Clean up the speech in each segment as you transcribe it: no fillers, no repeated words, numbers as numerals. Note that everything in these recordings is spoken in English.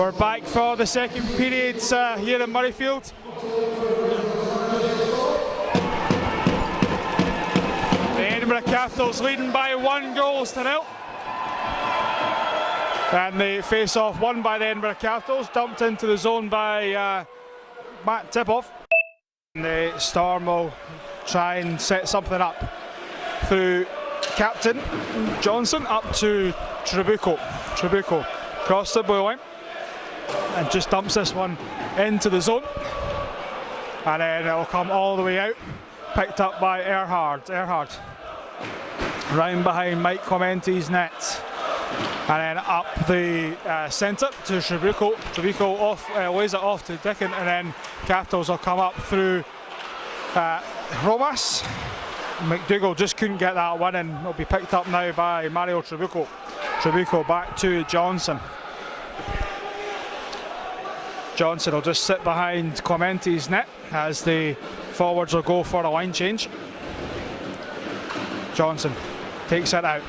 We're back for the second period here in Murrayfield. The Edinburgh Capitals leading by 1-0. And the face-off won by the Edinburgh Capitals, dumped into the zone by Matt Tipoff. And the Storm will try and set something up through Captain Johnson up to Trabuco. Trabuco across the blue line and just dumps this one into the zone, and then it'll come all the way out, picked up by Erhard. Round behind Mike Clementi's net, and then up the centre to Trabuco. Trabuco off, lays it off to Dickin, and then Capitals will come up through Romas. McDougall just couldn't get that one, and it'll be picked up now by Mario Trabuco. Trabuco back to Johnson. Johnson will just sit behind Clementi's net as the forwards will go for a line change. Johnson takes it out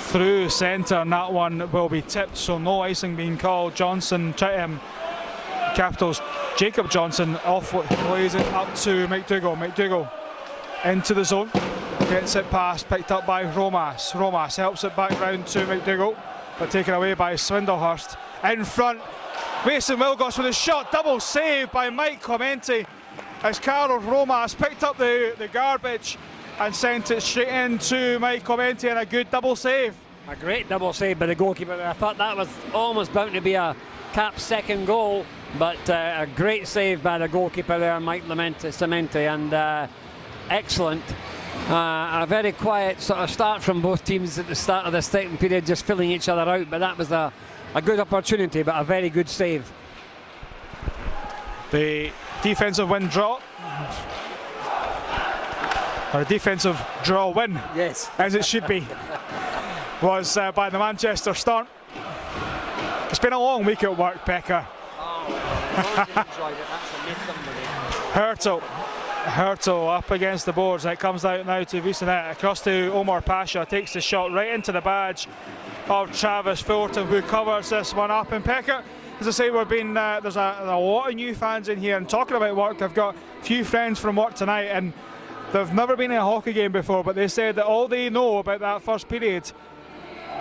through centre, and that one will be tipped, so no icing being called. Johnson, Capitals, Jacob Johnson off, lays it up to McDougall. McDougall into the zone, gets it past, picked up by Romas. Romas helps it back round to McDougall, but taken away by Swindlehurst. In front, Mason Wilgoss with a shot, double save by Mike Clementi as Carlos Romas picked up the garbage and sent it straight into Mike Clementi, and a good double save. A great double save by the goalkeeper. I thought that was almost bound to be a Cap's second goal, but a great save by the goalkeeper there, Mike Clementi, and excellent. A very quiet sort of start from both teams at the start of the second period, just filling each other out, but that was a good opportunity, but a very good save. The defensive win draw, or a defensive draw win, yes, as it should be, was by the Manchester Storm. It's been a long week at work, Pekka. Hurtle up against the boards. It comes out now to Bissonnette, across to Omar Pasha, takes the shot right into the badge of Travis Fullerton, who covers this one up. And Pekka, as I say, we've been there's a lot of new fans in here, and talking about work, I've got a few friends from work tonight, and they've never been in a hockey game before, but they said that all they know about that first period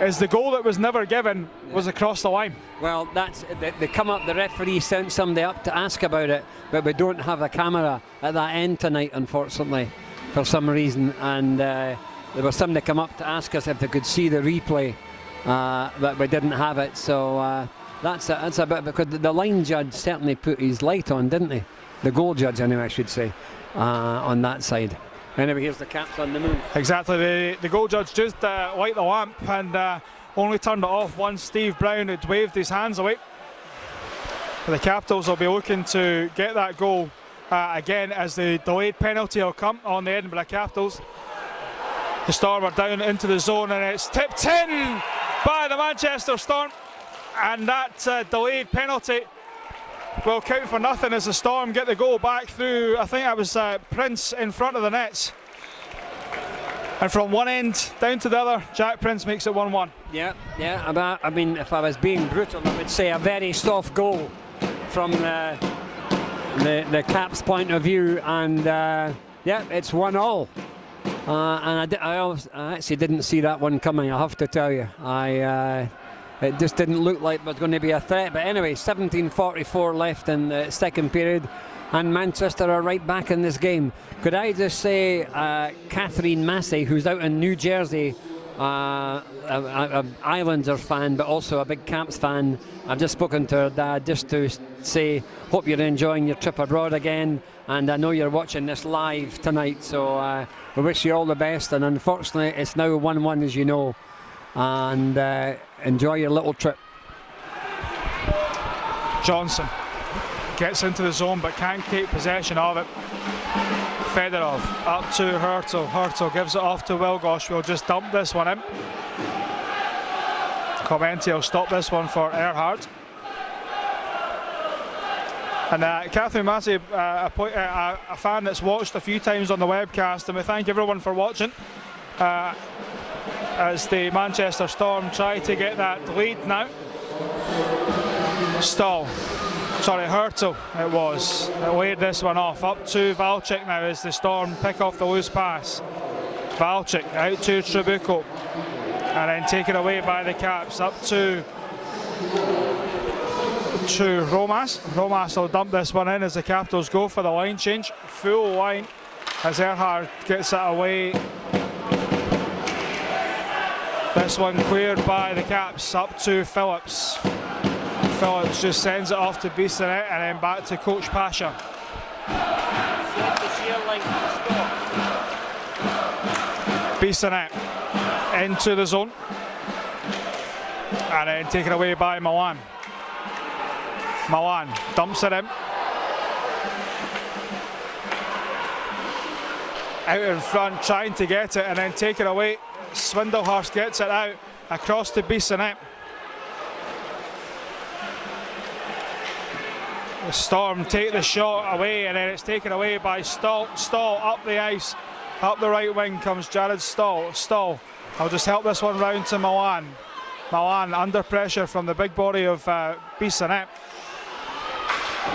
is the goal that was never given was across the line. Well, that's they come up. The referee sent somebody up to ask about it, but we don't have a camera at that end tonight, unfortunately, for some reason. And there was somebody come up to ask us if they could see the replay, but we didn't have it. So that's a bit, because the line judge certainly put his light on, didn't he? The goal judge, anyway, I should say, on that side. Anyway, here's the Caps on the move. Exactly, the goal judge just light the lamp and only turned it off once Steve Brown had waved his hands away. But the Capitals will be looking to get that goal again, as the delayed penalty will come on the Edinburgh Capitals. The Storm are down into the zone, and it's tipped in by the Manchester Storm, and that delayed penalty will count for nothing as the Storm get the goal back through, I think that was Prince in front of the nets. And from one end down to the other, Jack Prince makes it 1-1. Yeah. I mean, if I was being brutal, I would say a very soft goal from the Caps' point of view, and yeah, it's 1-1. And I actually didn't see that one coming, I have to tell you. It just didn't look like it was going to be a threat. But anyway, 17:44 left in the second period, and Manchester are right back in this game. Could I just say, Catherine Massey, who's out in New Jersey, an Islanders fan, but also a big Caps fan. I've just spoken to her dad just to say, hope you're enjoying your trip abroad again, and I know you're watching this live tonight, so we wish you all the best. And unfortunately, it's now 1-1, as you know, and enjoy your little trip. Johnson gets into the zone but can't take possession of it. Fedorov up to Hurtle. Hurtle gives it off to Wilgosh. We'll just dump this one in. Clementi will stop this one for Erhard. And Catherine Massey, a fan that's watched a few times on the webcast, and we thank everyone for watching. As the Manchester Storm try to get that lead now. Hurtle it was. It laid this one off. Up to Valchik now as the Storm pick off the loose pass. Valchik out to Trabuco. And then taken away by the Caps. Up to Romas. Romas will dump this one in as the Capitals go for the line change. Full line as Erhard gets it away. This one cleared by the Caps. Up to Phillips. Phillips just sends it off to Bissonnette and then back to Coach Pasha. Bissonnette into the zone and then taken away by Milan. Milan dumps it in. Out in front trying to get it and then taken away. Swindlehurst gets it out across to Bissonnette. The Storm take the shot away and then it's taken away by Stahl. Stahl up the ice, up the right wing comes Jared Stahl. Stahl, I'll just help this one round to Milan. Milan under pressure from the big body of Bissonnette.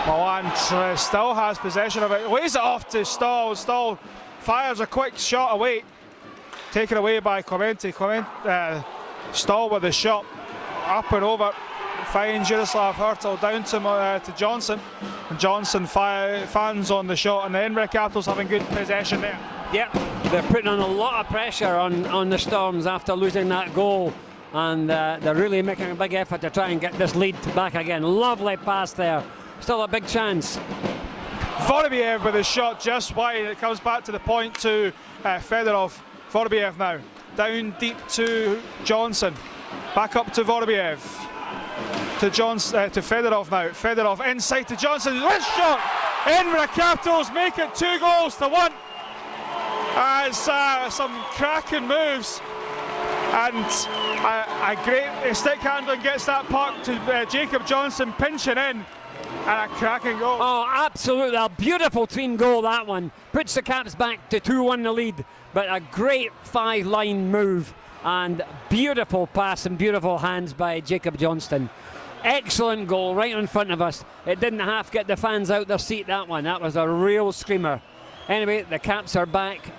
Milan still has possession of it, lays it off to Stahl. Stahl fires a quick shot away, taken away by Clemente. Stahl with the shot, up and over. Finds Jaroslav Hurtle down to Johnson. And Johnson fans on the shot, and the Edinburgh Capitals having good possession there. Yep, they're putting on a lot of pressure on the Storms after losing that goal, and they're really making a big effort to try and get this lead back again. Lovely pass there, still a big chance. Vorobiev with a shot just wide. It comes back to the point to Fedorov. Vorobiev now down deep to Johnson, back up to Vorobiev. To Fedorov now. Fedorov inside to Johnson. Wrist shot. Edinburgh Capitals make it 2-1. As some cracking moves and a great stick handling gets that puck to Jacob Johnson pinching in, and a cracking goal. Oh, absolutely, a beautiful team goal that one. Puts the Caps back to 2-1 the lead, but a great 5-line move and beautiful pass and beautiful hands by Jacob Johnston. Excellent goal right in front of us. It didn't half get the fans out their seat, that one. That was a real screamer. Anyway, the Caps are back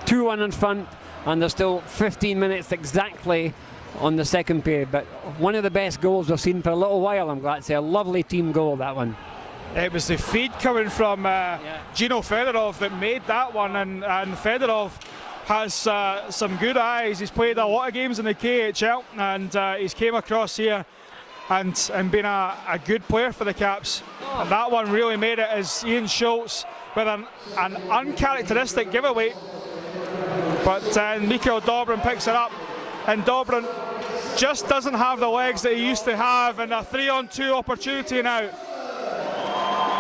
2-1 in front, and there's still 15 minutes exactly on the second period. But one of the best goals we've seen for a little while, I'm glad to say. A lovely team goal, that one. It was the feed coming from Gino Fedorov that made that one, and Fedorov has some good eyes. He's played a lot of games in the KHL, and he's came across here and been a good player for the Caps. And that one really made it as Ian Schultz with an uncharacteristic giveaway. But Mikhail Dobrin picks it up, and Dobrin just doesn't have the legs that he used to have, and a 3-on-2 opportunity now.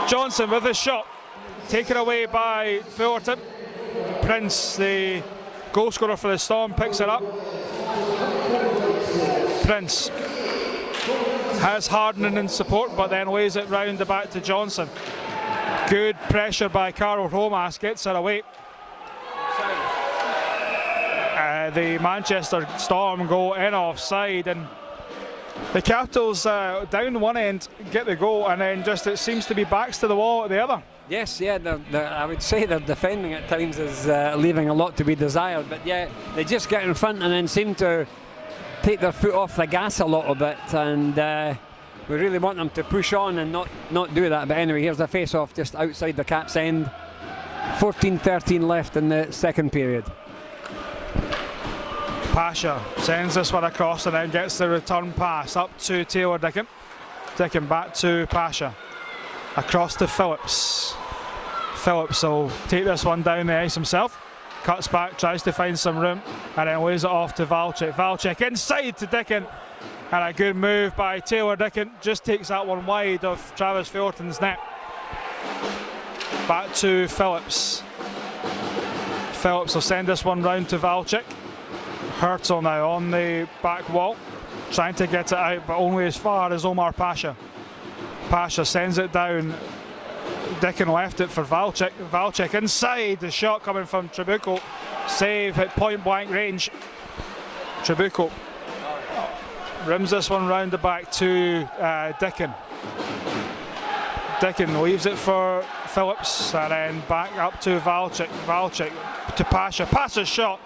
Johnson with the shot, taken away by Fullerton. Prince, the goal scorer for the Storm, picks it up. Prince has Harden in support, but then lays it round the back to Johnson. Good pressure by Carl Romas, gets it away. The Manchester Storm go in offside, and the Capitals down one end get the goal, and then just it seems to be backs to the wall at the other. Yes, yeah, I would say their defending at times is leaving a lot to be desired, but yeah, they just get in front and then seem to take their foot off the gas a little bit, and we really want them to push on and not do that. But anyway, here's the face-off just outside the Caps end. 14-13 left in the second period. Pasha sends this one across and then gets the return pass up to Taylor Dickin. Dickin back to Pasha. Across to Phillips. Phillips will take this one down the ice himself. Cuts back, tries to find some room, and then lays it off to Valchik. Valchik inside to Dickin, and a good move by Taylor Dickin. Just takes that one wide of Travis Fullerton's net. Back to Phillips. Phillips will send this one round to Valchik. Hurtle now on the back wall, trying to get it out, but only as far as Omar Pasha. Pasha sends it down. Dickin left it for Valchik. Valchik inside, the shot coming from Trabuco. Save at point blank range. Trabuco rims this one round the back to Dickin. Dickin leaves it for Phillips and then back up to Valchik. Valchik to Pasha. Pasha's shot.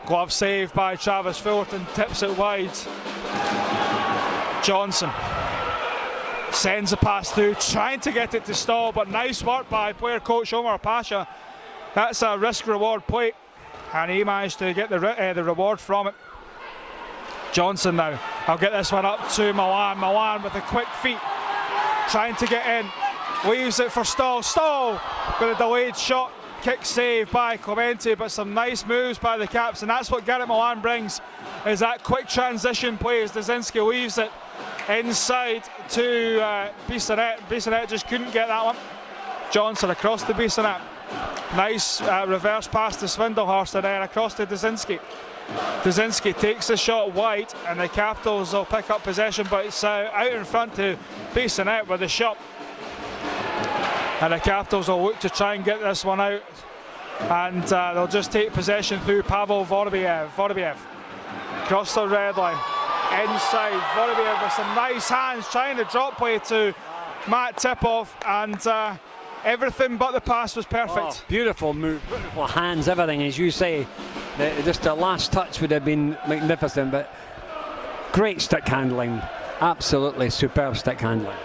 Glove saved by Travis Fullerton. Tips it wide. Johnson sends a pass through, trying to get it to stall, but nice work by player coach Omar Pasha. That's a risk-reward play, and he managed to get the reward from it. Johnson now. I'll get this one up to Milan. Milan with a quick feet, trying to get in. Leaves it for Stahl. Stahl with a delayed shot. Kick save by Clemente, but some nice moves by the Caps, and that's what Garrett Milan brings, is that quick transition play as Dazinski leaves it inside to Bissonnette. Bissonnette just couldn't get that one. Johnson across to Bissonnette. Nice reverse pass to Swindlehurst and then across to Dazinski. Dazinski takes the shot wide, and the Capitals will pick up possession, but it's out in front to Bissonnette with the shot. And the Capitals will look to try and get this one out, and they'll just take possession through Pavel Vorobiev. Vorobiev across the red line, inside. Vorobiev with some nice hands, trying to drop play to Matt Tipoff, and everything but the pass was perfect. Oh, beautiful move, beautiful hands, everything. As you say, just the last touch would have been magnificent, but great stick handling, absolutely superb stick handling.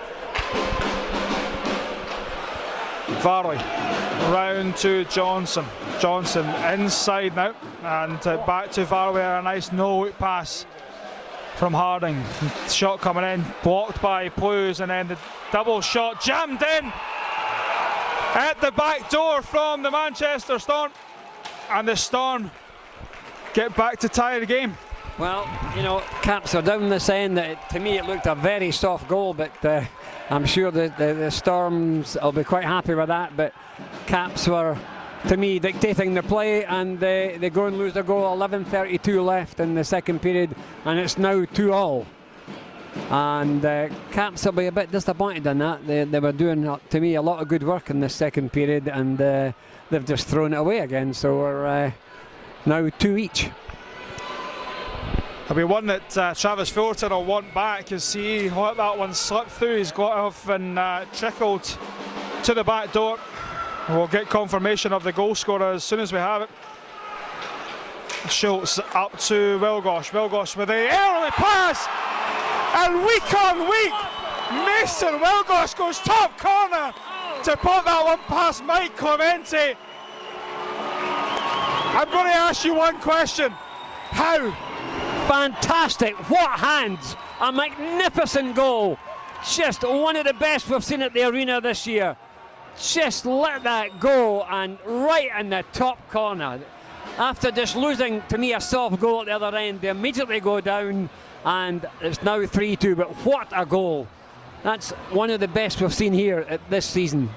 Varley round to Johnson. Johnson inside now, and back to Varley. A nice no-look pass from Harding. Shot coming in, blocked by Plews, and then the double shot jammed in at the back door from the Manchester Storm, and the Storm get back to tie the game. Well, you know, Caps are down this end. To me, it looked a very soft goal, but I'm sure the Storms will be quite happy with that. But Caps were, to me, dictating the play, and they go and lose the goal. 11:32 left in the second period, and it's now 2-2. And Caps will be a bit disappointed in that. They were doing, to me, a lot of good work in the second period, and they've just thrown it away again. So we're now 2 each. There'll be one that Travis Fullerton will want back, as he let that one slip through. He's got off and trickled to the back door. We'll get confirmation of the goal scorer as soon as we have it. Schultz up to Wilgosh. Wilgosh with the early pass, and week on week, Mason Wilgosh goes top corner to put that one past Mike Clemente. I'm going to ask you one question. How? Fantastic, what hands, a magnificent goal, just one of the best we've seen at the arena this year. Just let that go, and right in the top corner. After just losing, to me, a soft goal at the other end, they immediately go down, and it's now 3-2, but what a goal. That's one of the best we've seen here at this season.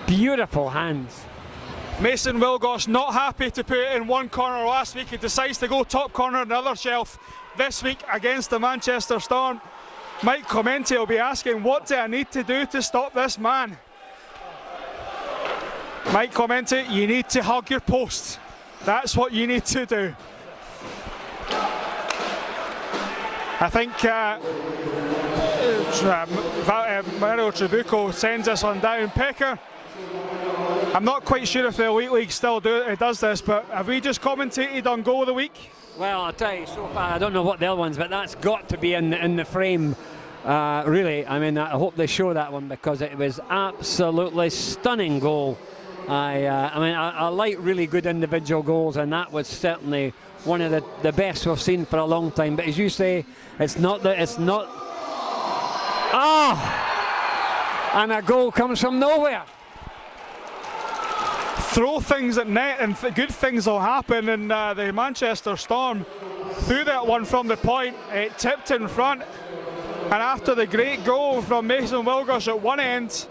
Beautiful hands. Mason Wilgosh not happy to put it in one corner last week. He decides to go top corner on the other shelf this week against the Manchester Storm. Mike Clemente will be asking, what do I need to do to stop this man? Mike Clemente, you need to hug your post. That's what you need to do. I think Mario Trabucco sends this one down. Pecker, I'm not quite sure if the Elite League still does this, but have we just commentated on goal of the week? Well, I'll tell you, so far I don't know what the other ones, but that's got to be in the frame, really. I mean, I hope they show that one, because it was absolutely stunning goal. I like really good individual goals, and that was certainly one of the best we've seen for a long time. But as you say, it's not. And a goal comes from nowhere. Throw things at net and good things will happen, and the Manchester Storm threw that one from the point. It tipped in front, and after the great goal from Mason Wilgosh at one end,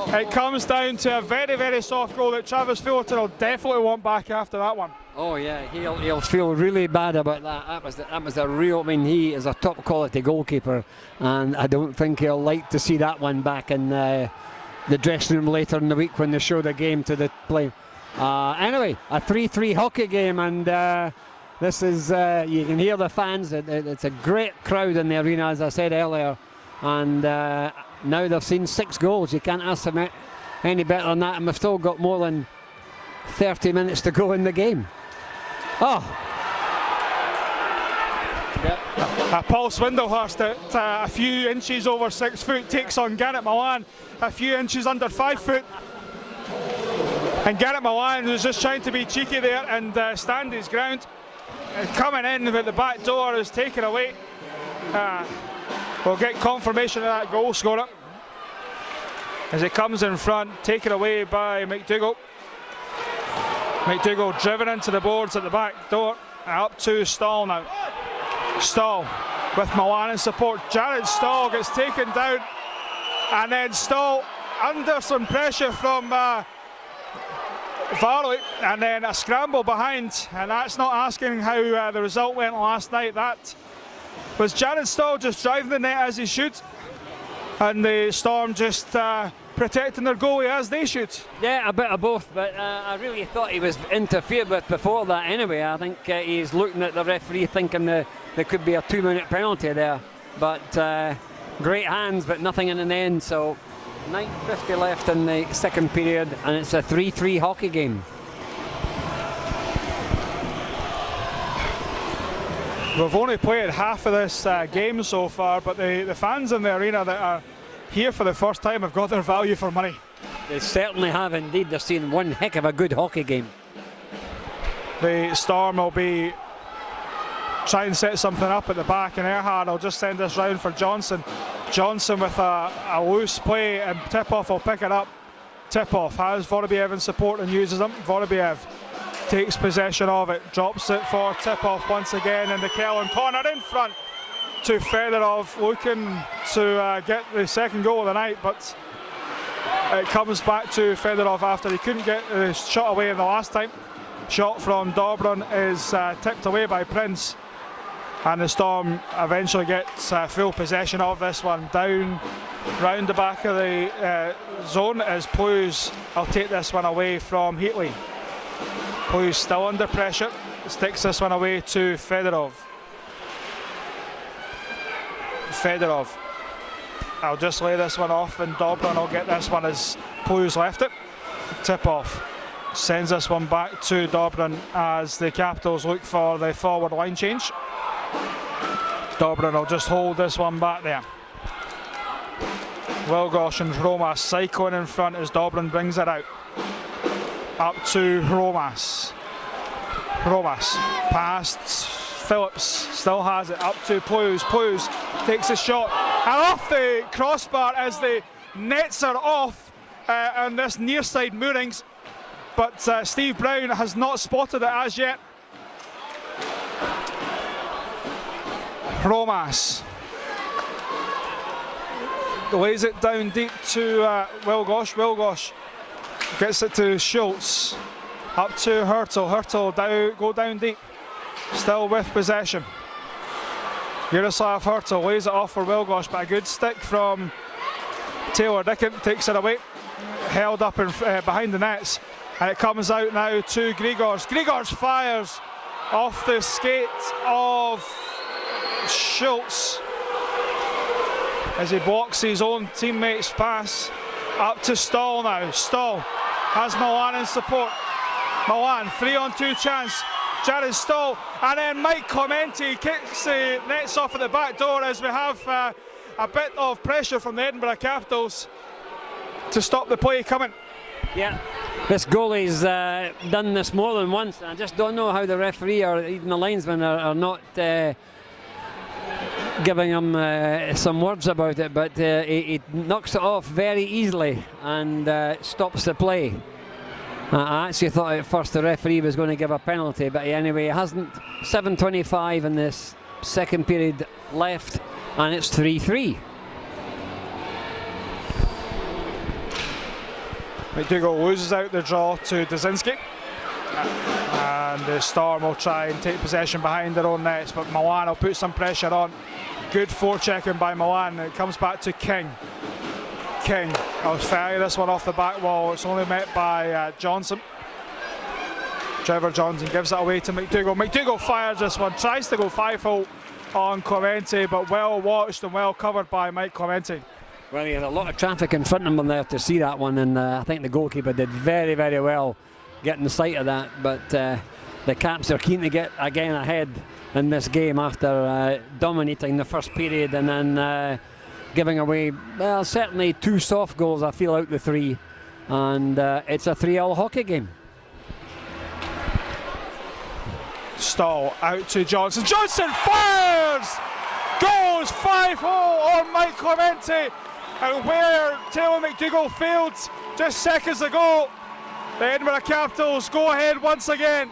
it comes down to a very, very soft goal that Travis Fullerton will definitely want back after that one. Oh yeah, he'll feel really bad about that. That was a real. I mean, he is a top quality goalkeeper, and I don't think he'll like to see that one back in the dressing room later in the week when they show the game to the play. Anyway, a 3-3 hockey game, and This is, you can hear the fans. It's a great crowd in the arena, as I said earlier. And now they've seen 6 goals. You can't ask them any better than that. And we've still got more than 30 minutes to go in the game. Oh! Yep. Paul Swindlehurst at a few inches over 6 foot takes on Garrett Milan a few inches under 5 foot. And Garrett Milan was just trying to be cheeky there and stand his ground. Coming in with the back door is taken away. We'll get confirmation of that goal scorer as it comes in front, taken away by McDougall. McDougall driven into the boards at the back door. Up to Stahl now. Stahl with Milan in support. Jared Stahl gets taken down, and then Stahl under some pressure from Varley, and then a scramble behind, and that's not asking how the result went last night. That was Jared Stahl just driving the net as he should, and the Storm just protecting their goalie as they should. Yeah, a bit of both, but I really thought he was interfered with before that anyway. I think he's looking at the referee thinking there could be a 2-minute penalty there, but great hands, but nothing in the end. So 9:50 left in the second period, and it's a 3-3 hockey game. We've only played half of this game so far, but the fans in the arena that are here for the first time have got their value for money. They certainly have indeed. They're seeing one heck of a good hockey game. The Storm will be trying to set something up at the back, and Erhard will just send this round for Johnson. Johnson with a loose play, and Tip-Off will pick it up. Tip-Off has Vorobiev in support and uses him. Vorobiev takes possession of it, drops it for Tip-Off once again in the Kellen corner in front to Fedorov, looking to get the second goal of the night, but it comes back to Fedorov after he couldn't get the shot away in the last time. Shot from Dobrin is tipped away by Prince, and the Storm eventually gets full possession of this one. Down round the back of the zone as Plews will take this one away from Heatley. Plews still under pressure, sticks this one away to Fedorov. Fedorov, I'll just lay this one off, and Dobrin will get this one as Plews left it. Tip-Off sends this one back to Dobrin as the Capitals look for the forward line change. Dobrin will just hold this one back there. Wilgosh and Romas cycling in front as Dobrin brings it out. Up to Romas. Romas past Phillips, still has it, up to Plews. Plews takes a shot and off the crossbar as the nets are off on this near side moorings, but Steve Brown has not spotted it as yet. Romas lays it down deep to Wilgosh. Wilgosh gets it to Schultz, up to Hurtle. Hurtle go down deep, still with possession. Yaroslav Hurtle lays it off for Wilgosh, but a good stick from Taylor Dickon takes it away, held up behind the nets, and it comes out now to Grigors. Grigors fires off the skate of Schultz as he blocks his own teammate's pass. Up to Stahl now. Stahl has Milan in support. Milan 3-on-2 chance. Jared Stahl, and then Mike Clementi kicks the nets off at the back door as we have a bit of pressure from the Edinburgh Capitals to stop the play coming. Yeah, this goalie's done this more than once. I just don't know how the referee or even the linesman are not giving him some words about it, but he knocks it off very easily and stops the play. I actually thought at first the referee was going to give a penalty, but anyway, it hasn't. 7:25 in this second period left, and it's 3-3. McDougall loses out the draw to Dzinski, and the Storm will try and take possession behind their own nets, but Milan will put some pressure on. Good forechecking by Milan. It comes back to King. King will fire this one off the back wall. It's only met by Johnson. Trevor Johnson gives it away to McDougall. McDougall fires this one, tries to go 5-0 on Clemente, but well watched and well covered by Mike Clemente. Well, he had a lot of traffic in front of him there to see that one, and I think the goalkeeper did very, very well getting sight of that. But the Caps are keen to get again ahead in this game after dominating the first period and then giving away, well, certainly 2 soft goals, I feel, out the 3. And it's a 3-3 hockey game. Stall out to Johnson. Johnson fires! Goes 5-0 on Mike Clemente. And where Taylor McDougall failed just seconds ago, the Edinburgh Capitals go ahead once again.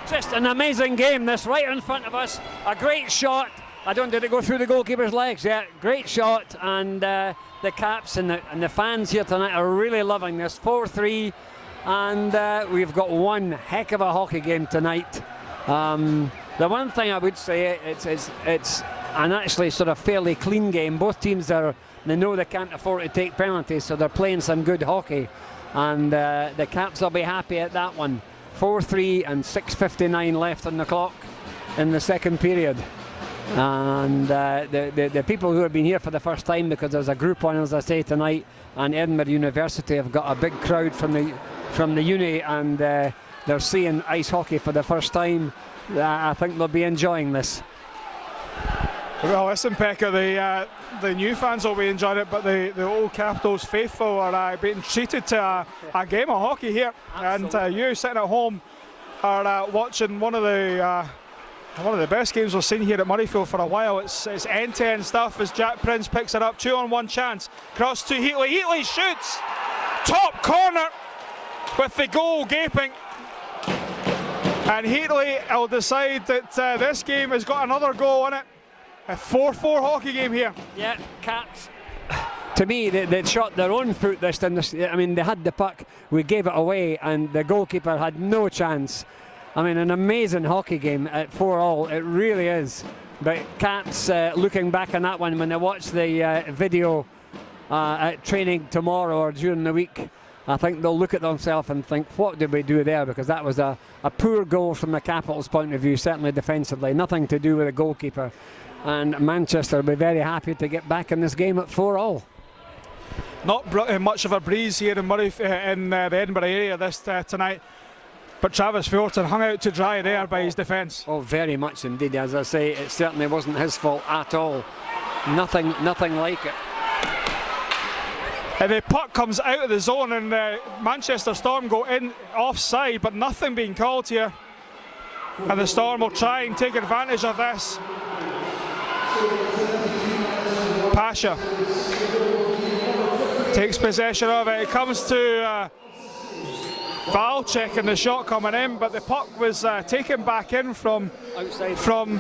Just an amazing game, this, right in front of us. A great shot. I don't did it go through the goalkeeper's legs yet. Great shot, and the Caps and the fans here tonight are really loving this. 4-3, and we've got one heck of a hockey game tonight. The one thing I would say, it's an actually sort of fairly clean game. Both teams they know they can't afford to take penalties, so they're playing some good hockey, and the Caps will be happy at that one. 4-3 and 6:59 left on the clock in the second period. And the people who have been here for the first time, because there's a group on, as I say, tonight, and Edinburgh University have got a big crowd from the uni, and they're seeing ice hockey for the first time. I think they'll be enjoying this. Well, listen, Pekka, the new fans will be enjoying it, but the old Capitals faithful are being treated to a game of hockey here. Absolutely. And you sitting at home are watching one of the best games we've seen here at Murrayfield for a while. It's end-to-end stuff as Jack Prince picks it up. 2-on-1 chance. Cross to Heatley. Heatley shoots! Top corner with the goal gaping. And Heatley will decide that this game has got another goal in it. A 4-4 hockey game here. Yeah, Caps. To me, they'd shot their own foot this time. I mean, they had the puck, we gave it away, and the goalkeeper had no chance. I mean, an amazing hockey game at 4-4, it really is. But Caps, looking back on that one, when they watch the video at training tomorrow or during the week, I think they'll look at themselves and think, what did we do there? Because that was a poor goal from the Capitals' point of view, certainly defensively. Nothing to do with the goalkeeper. And Manchester will be very happy to get back in this game at 4-4. Not much of a breeze here in the Edinburgh area this tonight. But Travis Fulton hung out to dry there by his defence. Oh, very much indeed. As I say, it certainly wasn't his fault at all. Nothing like it. The puck comes out of the zone, and Manchester Storm go in offside, but nothing being called here. And the Storm will try and take advantage of this. Pasha takes possession of it. It comes to Valchek and the shot coming in, but the puck was taken back in from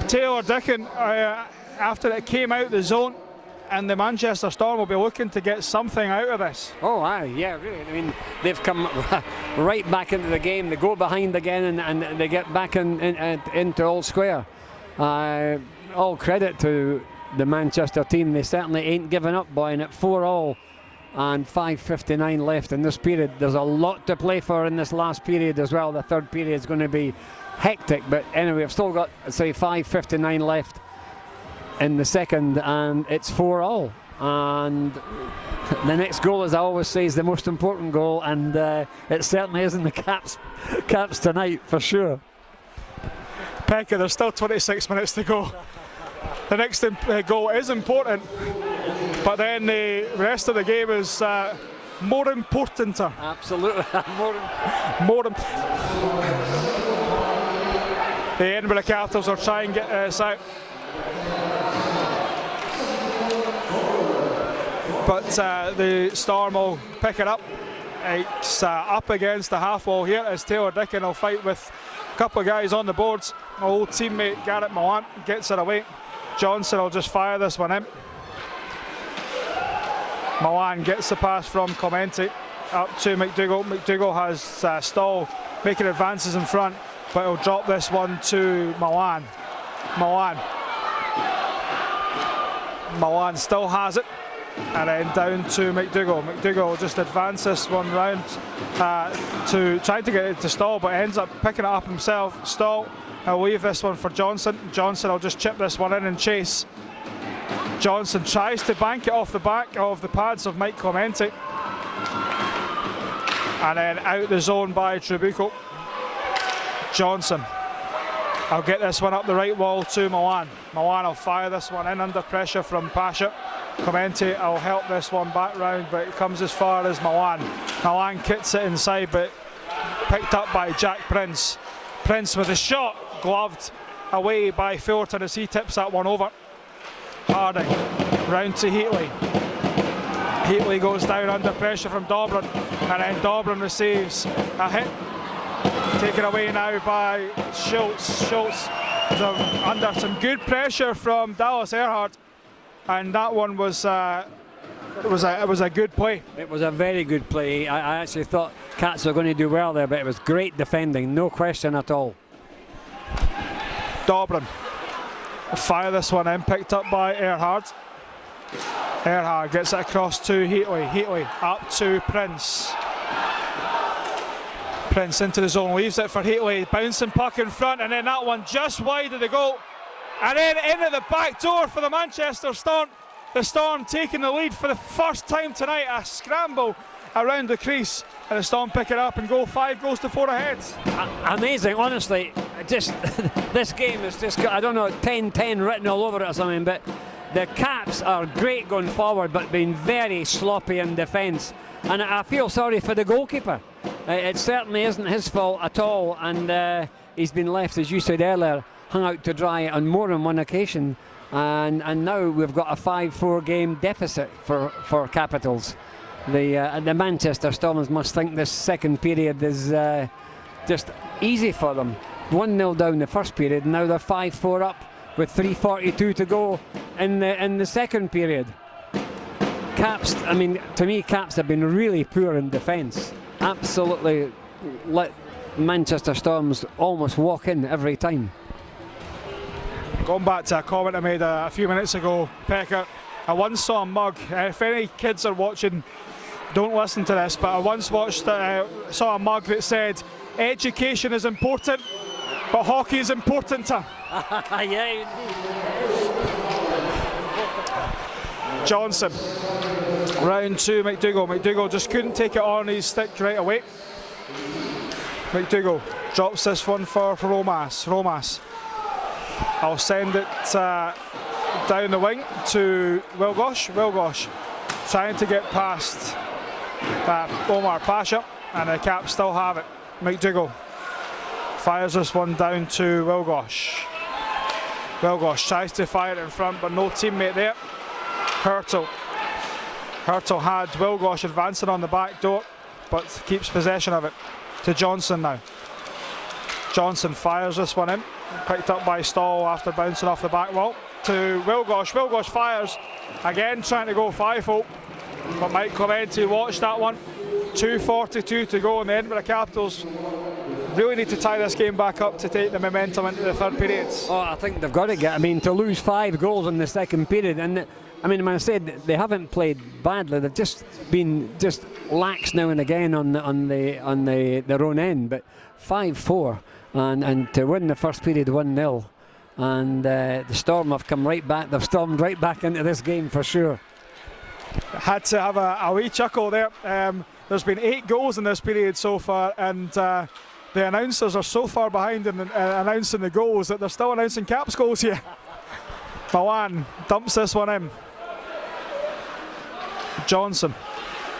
Taylor Dickon after it came out the zone, and the Manchester Storm will be looking to get something out of this. Oh, aye, yeah, really. I mean, they've come right back into the game. They go behind again, and they get back into Old Square. All credit to the Manchester team. They certainly ain't given up, boy, and at 4-4 and 5:59 left in this period. There's a lot to play for in this last period as well. The third period is going to be hectic, but anyway, we've still got, say, 5:59 left in the second, and it's 4-4. And the next goal, as I always say, is the most important goal, and it certainly isn't the Caps tonight, for sure. Pekka, there's still 26 minutes to go. The next goal is important, but then the rest of the game is more important. Absolutely. The Edinburgh Capitals will try and get this out. But the Storm will pick it up. It's up against the half wall here as Taylor Dickon will fight with a couple of guys on the boards. My old teammate Garrett Millant gets it away. Johnson will just fire this one in. Milan gets the pass from Clemente up to McDougall. McDougall has Stall making advances in front, but he'll drop this one to Milan. Milan still has it. and then down to McDougall. McDougall just advanced this one round to try to get it to Stall, but ends up picking it up himself. Stall, I'll leave this one for Johnson. Johnson will just chip this one in and chase. Johnson tries to bank it off the back of the pads of Mike Clementi. And then out the zone by Trabuco. Johnson. I'll get this one up the right wall to Milan. Milan will fire this one in under pressure from Pasha. Clementi will help this one back round, but it comes as far as Milan. Milan kits it inside, but picked up by Jack Prince. Prince with a shot, gloved away by Fullerton as he tips that one over. Harding, round to Heatley. Heatley goes down under pressure from Dobrin, and then Dobrin receives a hit. Taken away now by Schultz. Schultz under some good pressure from Dallas Earhart, and that one was a good play. It was a very good play. I actually thought Cats were going to do well there, but it was great defending, no question at all. Dobrin fire this one in, picked up by Earhart. Earhart gets it across to Heatley. Heatley up to Prince. Prince into the zone, leaves it for Heatley, bouncing puck in front, and then that one just wide of the goal, and then into the back door for the Manchester Storm. The Storm taking the lead for the first time tonight. A scramble around the crease, and the Storm pick it up and go 5-4 ahead. Amazing, honestly. Just this game has just got, I don't know, 10-10 written all over it or something, but the Caps are great going forward, but being very sloppy in defence. And I feel sorry for the goalkeeper. It certainly isn't his fault at all, and he's been left, as you said earlier, hung out to dry on more than one occasion, and now we've got a 5-4 game deficit for Capitals. The Manchester Stormers must think this second period is just easy for them. 1-0 down the first period, and now they're 5-4 up with 3:42 to go in the second period. Caps, I mean, to me, Caps have been really poor in defence. Absolutely let Manchester Storms almost walk in every time. Going back to a comment I made a few minutes ago, Pecker, I once saw a mug. If any kids are watching, don't listen to this, but I once saw a mug that said, "Education is important, but hockey is importanter." Yeah. Johnson, round to McDougall. McDougall just couldn't take it on his stick right away. McDougall drops this one for Romas. Romas, I'll send it down the wing to Wilgosh. Wilgosh trying to get past Omar Pasha, and the Caps still have it. McDougall fires this one down to Wilgosh. Wilgosh tries to fire it in front, but no teammate there. Hurtle had Wilgosh advancing on the back door, but keeps possession of it. To Johnson now. Johnson fires this one in, picked up by Stall after bouncing off the back wall. To Wilgosh. Wilgosh fires again, trying to go 5-0, but Mike Clementi watched that one. 2:42 to go, and the Edinburgh Capitals really need to tie this game back up to take the momentum into the third period. Oh, I think they've got to get. I mean, to lose 5 goals in the second period, and I mean, when I said they haven't played badly, they've just been lax now and again on their own end. But 5-4, and to win the first period 1-0, and the Storm have come right back. They've stormed right back into this game for sure. Had to have a wee chuckle there. There's been 8 goals in this period so far, and the announcers are so far behind in announcing the goals that they're still announcing Caps goals here. Milan dumps this one in. Johnson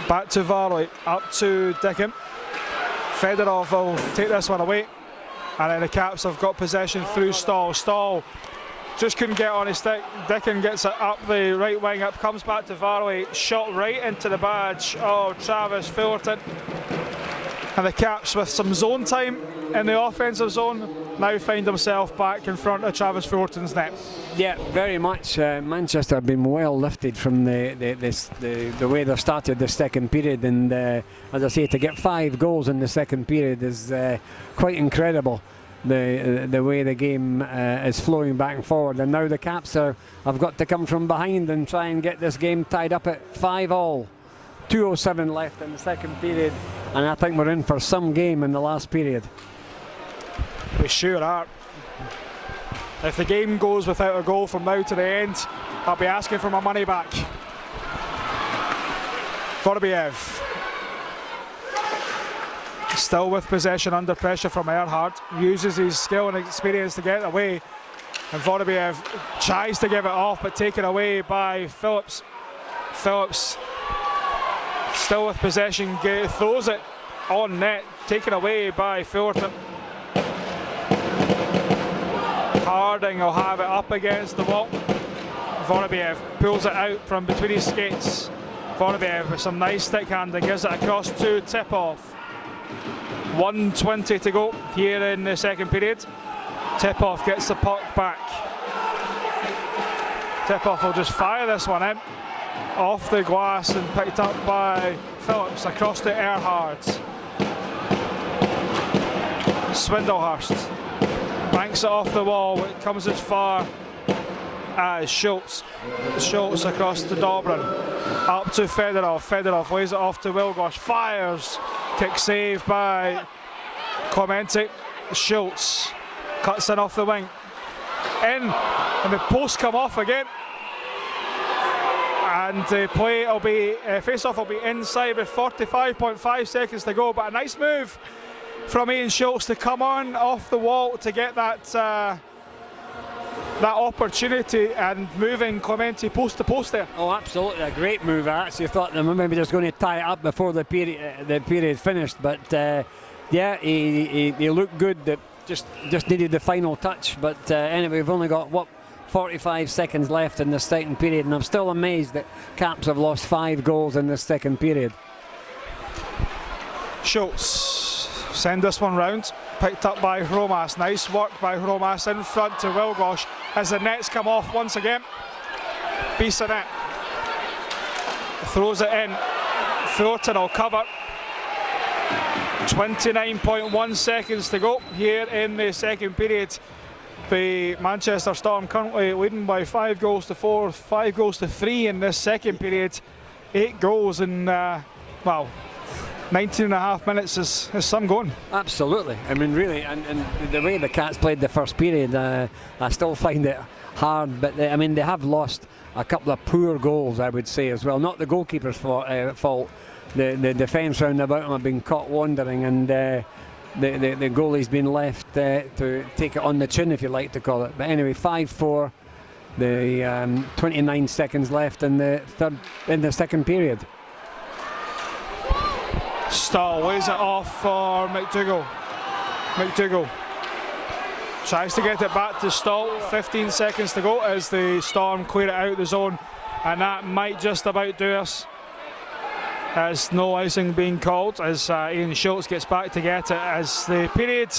back to Varley, up to Dickin. Fedorov will take this one away, and then the Caps have got possession through Stall. Stall just couldn't get on his stick. Dickin gets it up the right wing, up comes back to Varley, shot right into the badge of Travis Fullerton. And the Caps, with some zone time in the offensive zone, now find himself back in front of Travis Fullerton's net. Yeah, very much. Manchester have been well lifted from the way they've started the second period, and as I say, to get 5 goals in the second period is quite incredible. the way the game is flowing back and forward. And now the Caps have got to come from behind and try and get this game tied up at 5-all. 2:07 left in the second period, and I think we're in for some game in the last period. We sure are. If the game goes without a goal from now to the end, I'll be asking for my money back. Vorobiev. Still with possession under pressure from Erhard. Uses his skill and experience to get away. And Vorobiev tries to give it off, but taken away by Phillips. Phillips still with possession, throws it on net, taken away by Fullerton. Harding will have it up against the wall. Vorobiev pulls it out from between his skates. Vorobiev with some nice stick handling, gives it across to Tip-Off. 1:20 to go here in the second period. Tip-Off gets the puck back. Tip-Off will just fire this one in off the glass and picked up by Phillips across to Erhard. Swindlehurst banks it off the wall. It comes as far as Schultz. Schultz across to Dobrin. Up to Fedorov. Fedorov lays it off to Wilgosh. Fires. Kick save by Clemente. Schultz cuts in off the wing. In. And the post come off again. And the play will be, face-off will be inside with 45.5 seconds to go. But a nice move from Ian Schultz to come on off the wall to get that opportunity and moving Clemente post to post there. Oh, absolutely, a great move. I actually thought they were maybe just going to tie it up before the period finished. But yeah, he looked good. That just needed the final touch. But anyway, we've only got 45 seconds left in the second period, and I'm still amazed that Caps have lost 5 goals in the second period. Schultz send this one round, picked up by Hromas. Nice work by Hromas in front to Wilgosh as the nets come off once again. Bissonnette throws it in. Fullerton will cover. 29.1 seconds to go here in the second period. The Manchester Storm currently leading by 5 goals to 4, 5 goals to 3 in this second period. 8 goals in, 19 and a half minutes is some going. Absolutely. I mean, really, and the way the Cats played the first period, I still find it hard. But they have lost a couple of poor goals, I would say, as well. Not the goalkeeper's fault. The defence round about them have been caught wandering, and the goalie's been left to take it on the chin, if you like to call it. But anyway, 5-4. The 29 seconds left in the second period. Stahl lays it off for McDougall. McDougall tries to get it back to Stahl. 15 seconds to go as the Storm clear it out of the zone, and that might just about do us. As no icing being called as Ian Schultz gets back to get it as the period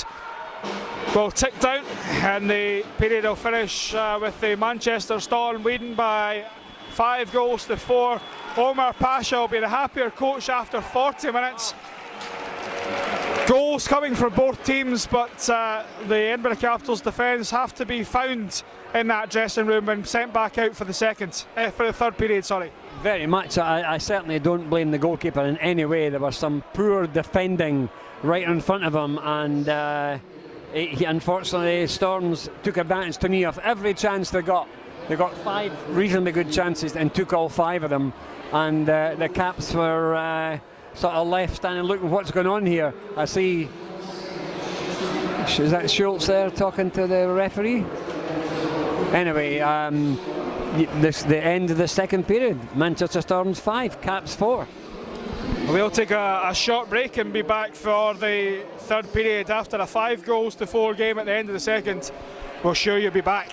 will tick down, and the period will finish with the Manchester Storm leading by 5 goals to 4. Omar Pasha will be the happier coach after 40 minutes. Goals coming from both teams, but the Edinburgh Capitals defence have to be found in that dressing room and sent back out for the third period. Sorry. Very much. I certainly don't blame the goalkeeper in any way. There was some poor defending right in front of him, and unfortunately Storms took advantage to me of every chance they got. They got 5 reasonably good chances and took all 5 of them, and the Caps were sort of left standing looking what's going on here. I see, is that Schultz there talking to the referee? Anyway, the end of the second period. Manchester Storms 5, Caps 4. We'll take a short break and be back for the third period after a 5 goals to 4 game at the end of the second. We'll sure you'll be back.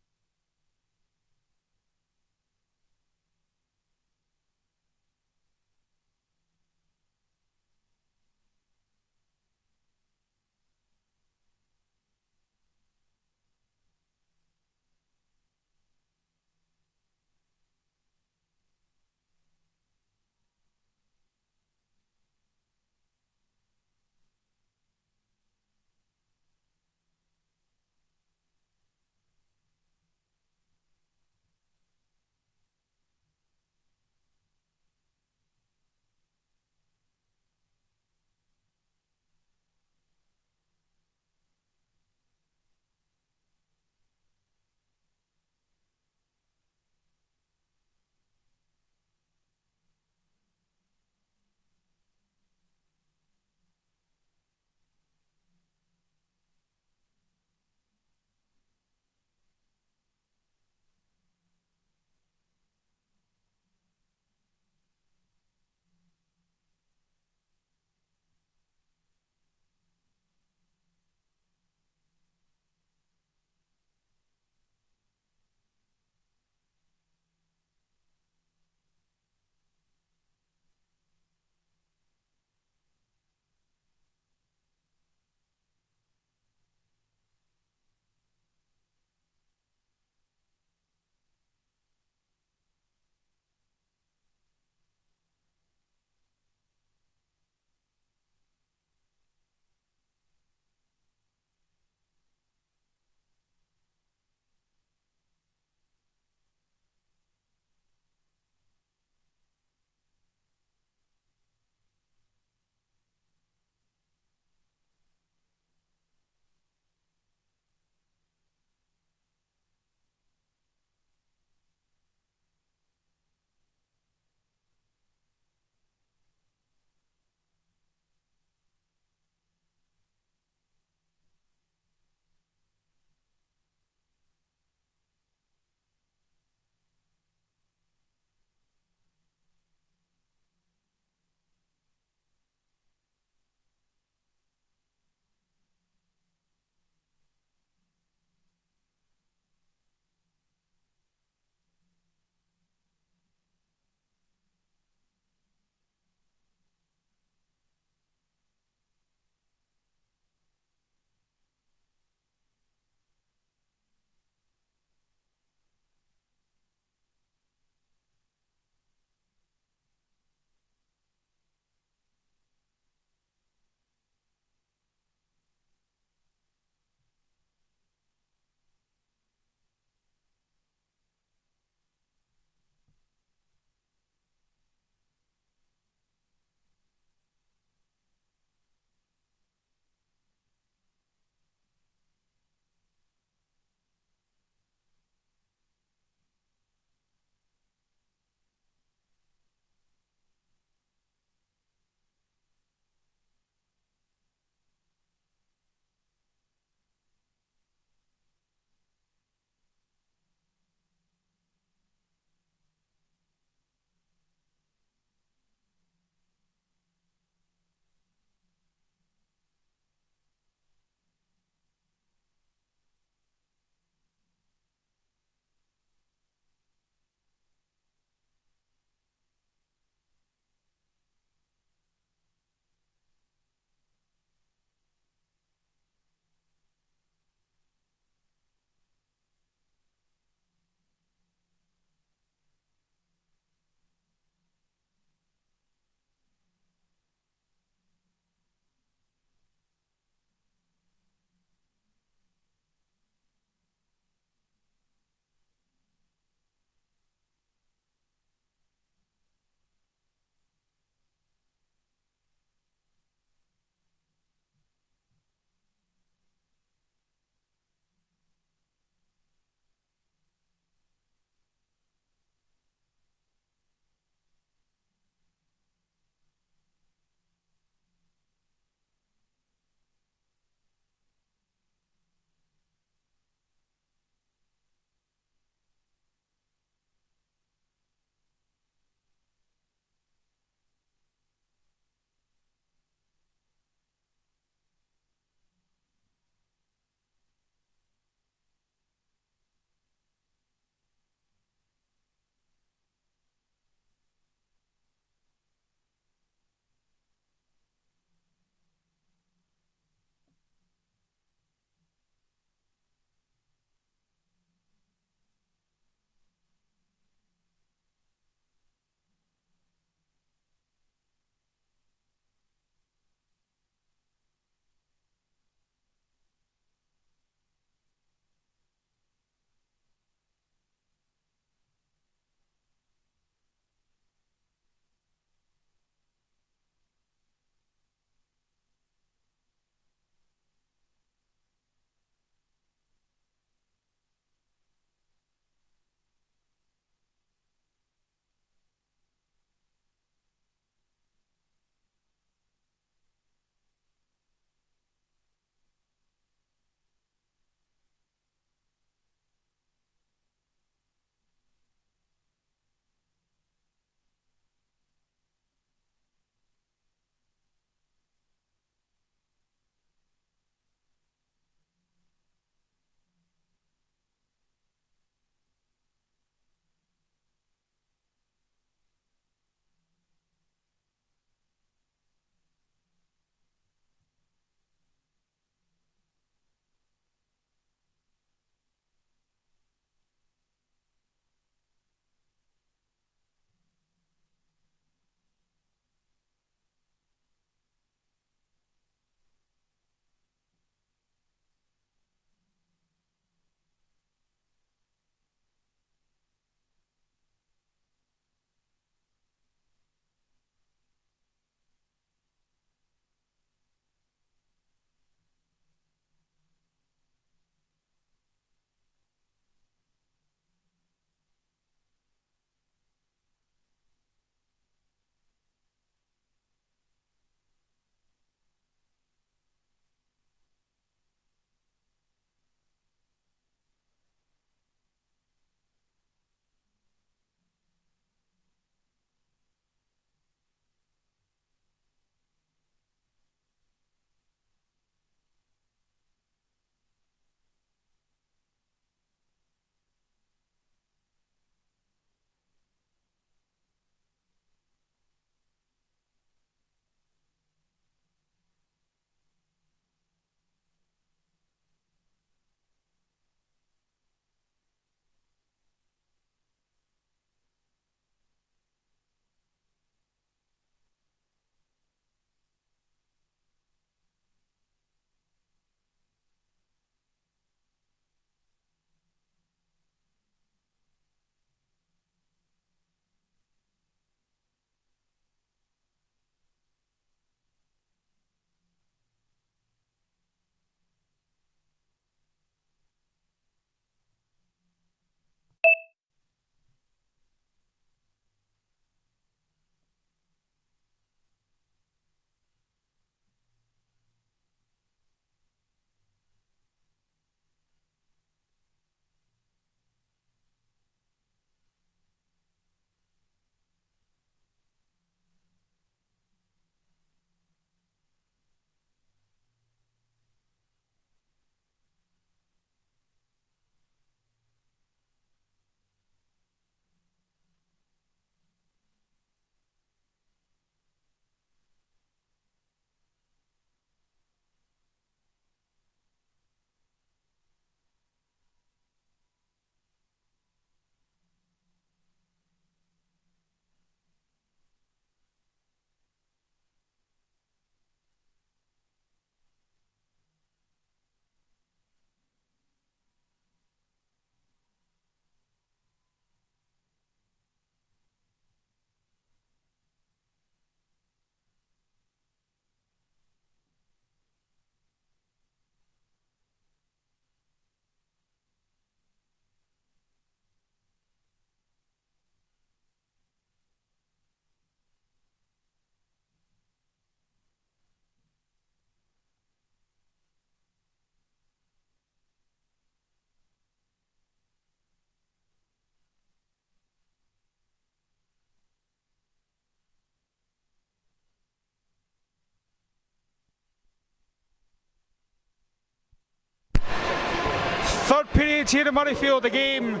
period here in Murrayfield, the game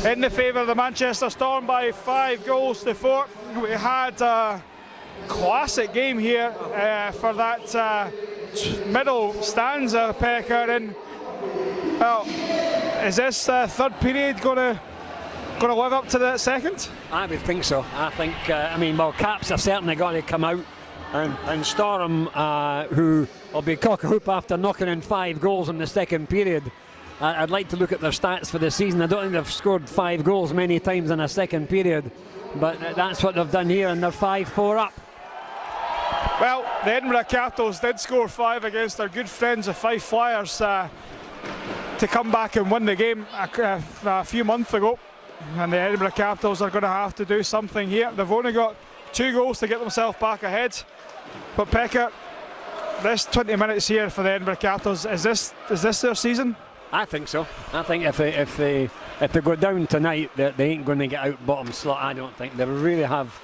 in the favour of the Manchester Storm by 5 goals to 4. We had a classic game here for that middle stanza, Pecker. And well, is this third period going to live up to that second? I would think so. I think, Caps are certainly going to come out, and Storm, who will be cock-a-hoop after knocking in 5 goals in the second period. I'd like to look at their stats for the season. I don't think they've scored 5 goals many times in a second period, but that's what they've done here, and they're 5-4 up. Well, the Edinburgh Capitals did score 5 against their good friends the Fife Flyers to come back and win the game a few months ago. And the Edinburgh Capitals are going to have to do something here. They've only got 2 goals to get themselves back ahead. But Pecker, this 20 minutes here for the Edinburgh Capitals, is this their season? I think so. I think if they go down tonight, they ain't going to get out bottom slot. I don't think they really have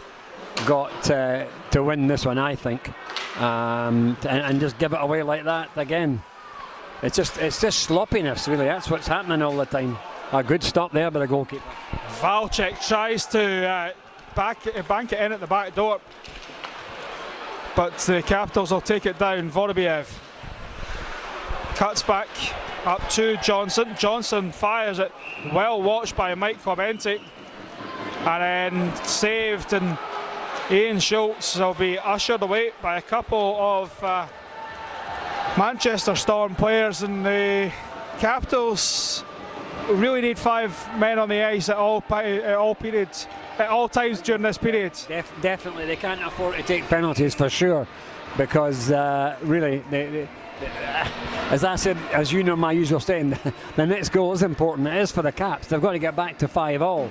got to win this one. I think, and just give it away like that again. It's just sloppiness, really. That's what's happening all the time. A good stop there by the goalkeeper. Valchek tries to bank it in at the back door, but the Capitals will take it down. Vorobiev cuts back up to Johnson. Johnson fires it, well watched by Mike Clemente, and then saved, and Ian Schultz will be ushered away by a couple of Manchester Storm players. And the Capitals really need 5 men on the ice at all periods, at all times during this period. Definitely, they can't afford to take penalties for sure, because really, as I said, as you know, my usual saying, the next goal is important. It is for the Caps. They've got to get back to 5-all,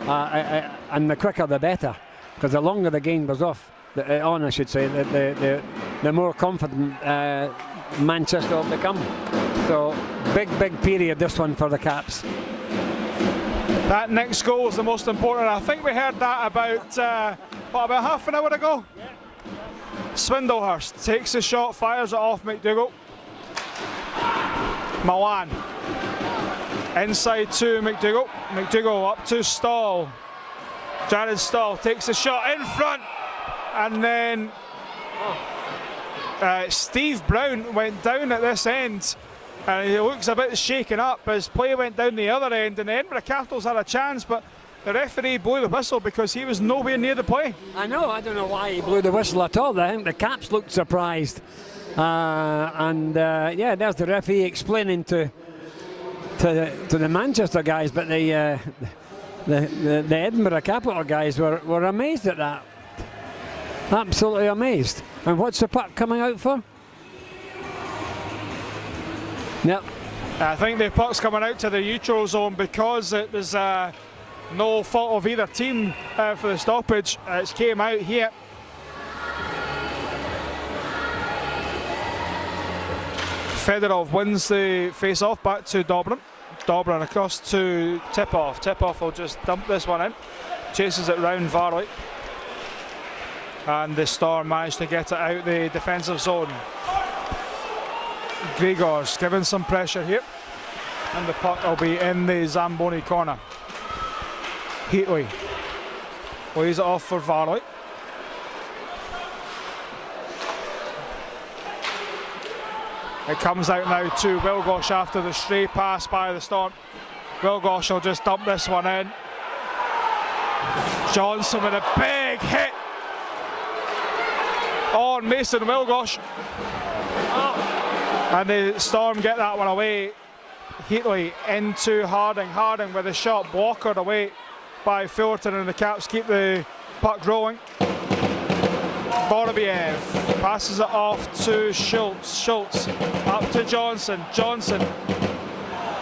and the quicker the better, because the longer the game goes on, I should say, the more confident Manchester will become. So big period this one for the Caps. That next goal is the most important. I think we heard that about half an hour ago. Swindlehurst takes the shot, fires it off McDougall. Milan inside to McDougall. McDougall up to Stahl. Jared Stahl takes the shot in front, and then Steve Brown went down at this end, and he looks a bit shaken up as play went down the other end, and the Edinburgh Capitals had a chance, but the referee blew the whistle because he was nowhere near the play. I don't know why he blew the whistle at all. I think the Caps looked surprised, there's the referee explaining to the Manchester guys, but the Edinburgh Capital guys were amazed at that. Absolutely amazed. And what's the puck coming out for? Yep. I think the puck's coming out to the neutral zone because it was no fault of either team for the stoppage. It came out here. Fedorov wins the face-off back to Dobrin. Dobrin across to Tip-Off. Tip-Off will just dump this one in. Chases it round Varley. And the Storm managed to get it out the defensive zone. Gregor's given some pressure here, and the puck will be in the Zamboni corner. Heatley lays it off for Varley. It comes out now to Wilgosh after the stray pass by the Storm. Wilgosh will just dump this one in. Johnson with a big hit on Mason Wilgosh. And the Storm get that one away. Heatley into Harding. Harding with a shot blockered away by Fullerton, and the Caps keep the puck rolling. Vorobiev passes it off to Schultz. Schultz up to Johnson. Johnson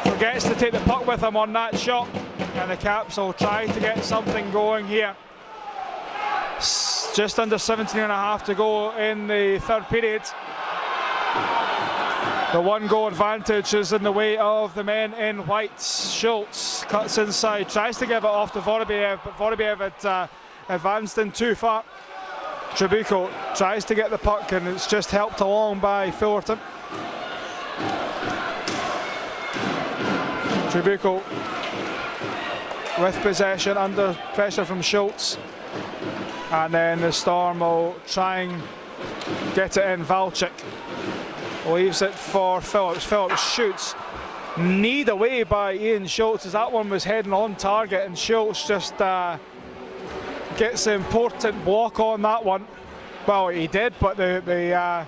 forgets to take the puck with him on that shot, and the Caps will try to get something going here. Just under 17 and a half to go in the third period. The 1 goal advantage is in the way of the men in white. Schultz cuts inside, tries to give it off to Vorobiev, but Vorobiev had advanced in too far. Trabuco tries to get the puck, and it's just helped along by Fullerton. Tribuco with possession, under pressure from Schultz. And then the Storm will try and get it in. Valchik leaves it for Phillips. Phillips shoots. Kneed away by Ian Schultz as that one was heading on target, and Schultz just gets the important block on that one. Well, he did, but the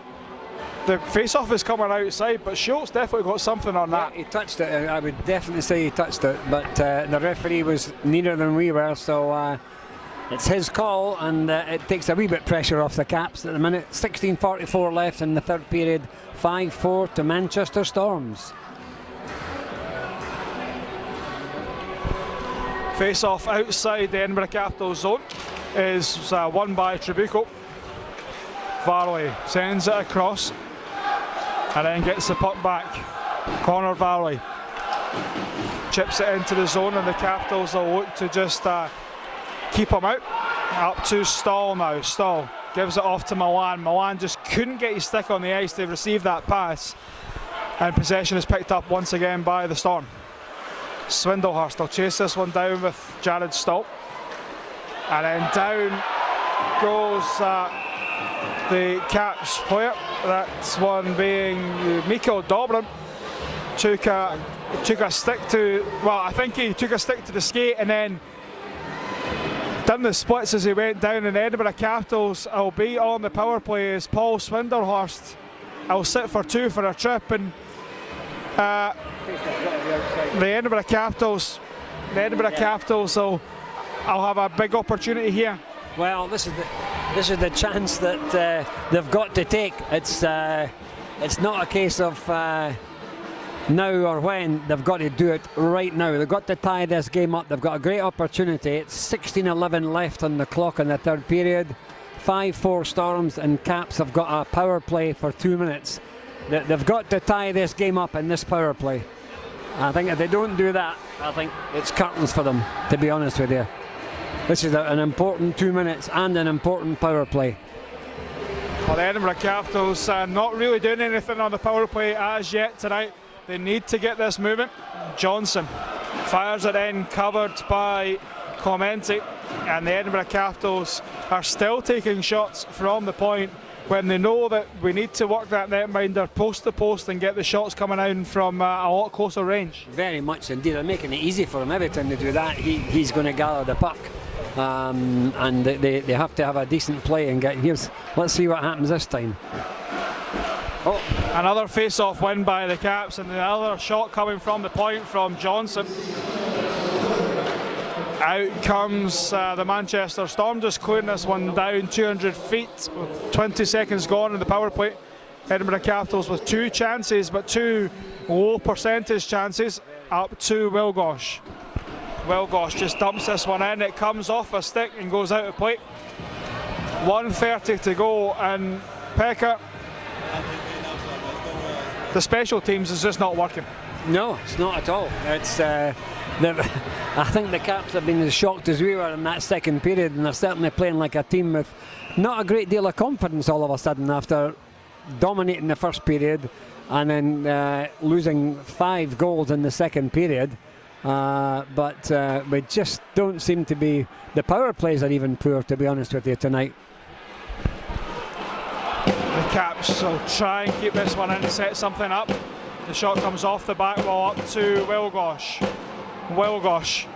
face-off is coming outside, but Schultz definitely got something on that. Yeah, he touched it. I would definitely say he touched it, but the referee was nearer than we were, so it's his call, and it takes a wee bit pressure off the Caps at the minute. 16:44 left in the third period, 5-4 to Manchester Storms. Face-off outside the Edinburgh Capital zone is won by Tribuco. Varley sends it across and then gets the puck back. Connor Varley chips it into the zone, and the Capitals will look to just keep him out. Up to Stahl now. Stahl gives it off to Milan. Milan just couldn't get his stick on the ice to receive that pass, and possession is picked up once again by the Storm. Swindlehurst will chase this one down with Jared Stahl, and then down goes the Caps player. That's one being Mikael Dobrin. Took a stick to, well, I think he took a stick to the skate and then done the splits as he went down. And the Edinburgh Capitals will be on the power play as Paul Swindlehurst will sit for two for a trip, and the Edinburgh Capitals will have a big opportunity here. Well, this is the chance that they've got to take. It's not a case of now or when. They've got to do it right now. They've got to tie this game up. They've got a great opportunity. It's 16:11 left on the clock in the third period. 5-4 Storms, and Caps have got a power play for 2 minutes. They've got to tie this game up in this power play. I think if they don't do that, I think it's curtains for them, to be honest with you. This is an important 2 minutes and an important power play. Well, the Edinburgh Capitals not really doing anything on the power play as yet tonight. They need to get this moving. Johnson fires it in, covered by Clemente, and the Edinburgh Capitals are still taking shots from the point when they know that we need to work that netminder post to post and get the shots coming in from a lot closer range. Very much indeed. They're making it easy for him. Every time they do that, he's going to gather the puck. And they have to have a decent play and get here. Let's see what happens this time. Oh, another face-off win by the Caps, and another shot coming from the point from Johnson. Out comes the Manchester Storm, just clearing this one down 200 feet, 20 seconds gone in the power play. Edinburgh Capitals with two chances, but two low percentage chances. Up to Wilgosh. Wilgosh just dumps this one in. It comes off a stick and goes out of play. 1:30 to go, and Pekka, the special teams is just not working. No, it's not at all. It's I think the Caps have been as shocked as we were in that second period, and they're certainly playing like a team with not a great deal of confidence all of a sudden after dominating the first period and then losing 5 goals in the second period. But we just don't seem to be. The power plays are even poor, to be honest with you, tonight. The Caps will try and keep this one in and set something up. The shot comes off the back wall up to Wilgosh. Wilgosh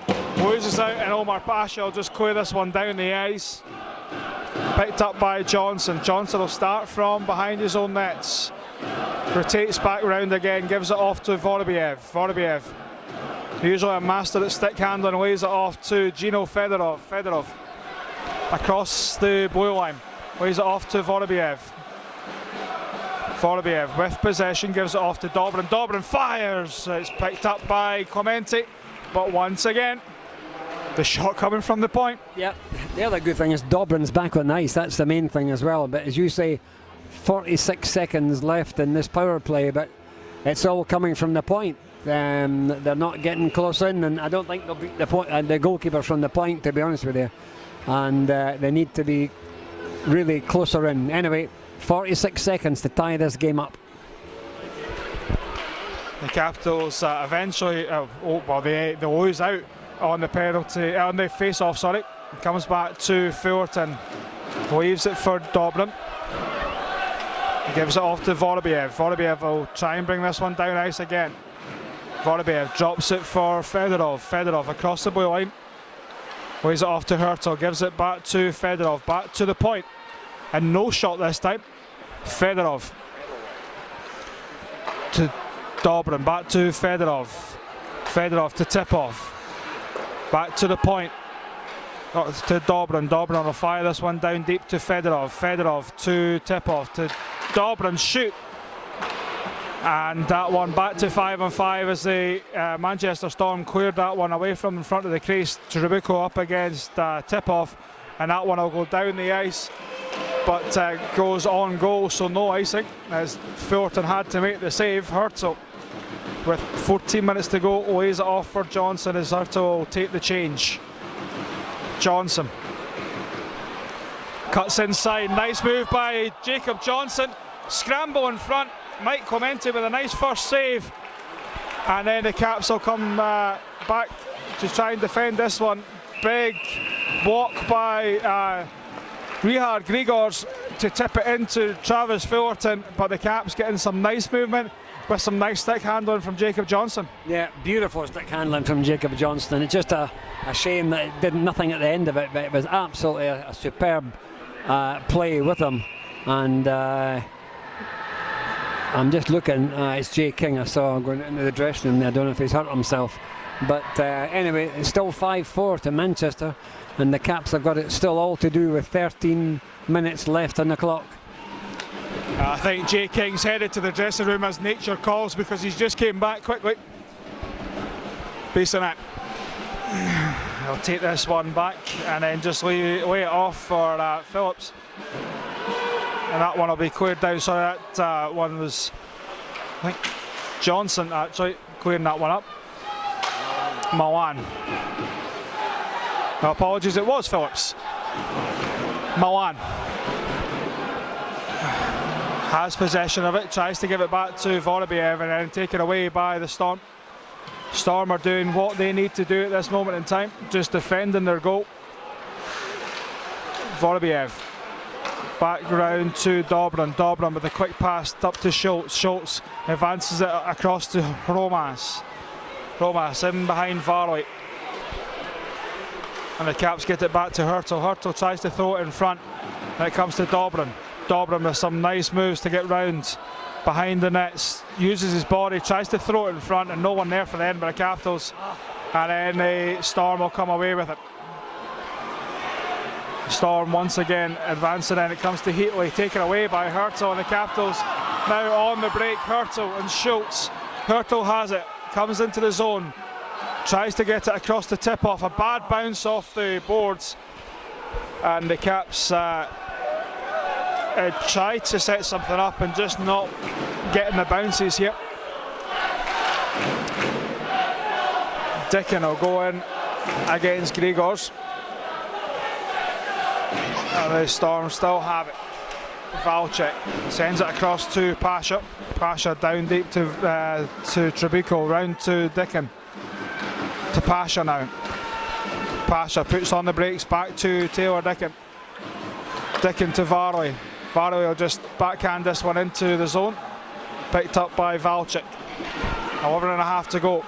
loses out, and Omar Pasha will just clear this one down the ice. Picked up by Johnson. Johnson will start from behind his own nets. Rotates back round again, gives it off to Vorobiev. Vorobiev, usually a master at stick handling, lays it off to Gino Fedorov. Fedorov across the blue line, lays it off to Vorobiev. Vorobiev with possession, gives it off to Dobrin. Dobrin fires. It's picked up by Clemente, but once again, the shot coming from the point. Yeah, the other good thing is Dobrin's back on the ice. That's the main thing as well. But as you say, 46 seconds left in this power play, but it's all coming from the point. They're not getting close in, and I don't think they'll beat the goalkeeper from the point, to be honest with you. And they need to be really closer in. Anyway, 46 seconds to tie this game up. The Capitals eventually, they lose out on the penalty, on the face-off. Sorry, comes back to Fullerton, leaves it for Dobrin, gives it off to Vorobiev. Vorobiev will try and bring this one down ice again. Vorobiev drops it for Fedorov. Fedorov across the blue line, lays it off to Hurtel, gives it back to Fedorov, back to the point, and no shot this time. Fedorov to Dobrin, back to Fedorov. Fedorov to tip-off, back to the point, to Dobrin. Dobrin will fire this one down deep to Fedorov. Fedorov to tip-off to Dobrin, shoot, and that one back to 5-on-5 as the Manchester Storm cleared that one away from in front of the crease. Trabuco up against tip-off, and that one will go down the ice, but goes on goal, so no icing, as Fullerton had to make the save. Hurtel, with 14 minutes to go, lays it off for Johnson as Hurtel will take the change. Johnson cuts inside, nice move by Jacob Johnson, scramble in front, Mike Clemente with a nice first save, and then the Caps will come back to try and defend this one. Big block by Richard Grigors to tip it into Travis Fullerton, but the Caps getting some nice movement with some nice stick handling from Jacob Johnson. Yeah, beautiful stick handling from Jacob Johnson. It's just a shame that it did nothing at the end of it, but it was absolutely a superb play with him. And I'm just looking, it's Jay King I saw going into the dressing room there. I don't know if he's hurt himself. But anyway, it's still 5-4 to Manchester, and the Caps have got it still all to do with 13 minutes left on the clock. I think Jay King's headed to the dressing room as nature calls, because he's just came back quickly. Based on that, he'll take this one back and then just lay it off for Phillips, and that one will be cleared down. So that one was, I think, Johnson actually clearing that one up. Milan. No, apologies, it was Phillips. Milan has possession of it, tries to give it back to Vorobiev, and then taken away by the Storm. Storm are doing what they need to do at this moment in time, just defending their goal. Vorobiev back round to Dobrin. Dobrin with a quick pass up to Schultz. Schultz advances it across to Romas. Romas in behind Varley, and the Caps get it back to Hurtel. Hurtel tries to throw it in front, and it comes to Dobrin. Dobrin with some nice moves to get round behind the nets, uses his body, tries to throw it in front, and no one there for the Edinburgh Capitals, and then the Storm will come away with it. Storm once again advancing, and it comes to Heatley, taken away by Hurtel, and the Capitals now on the break. Hurtel and Schultz. Hurtel has it, comes into the zone, tries to get it across the tip-off, a bad bounce off the boards, and the Caps tried to set something up and just not getting the bounces here. Dickin will go in against Grigors, and the Storm still have it. Valchek sends it across to Pasha. Pasha down deep to Trabuco, round to Dickin. To Pasha now. Pasha puts on the brakes, back to Taylor Dickin. Dickin to Varley. Varley will just backhand this one into the zone. Picked up by Valchek. 11.5 to go.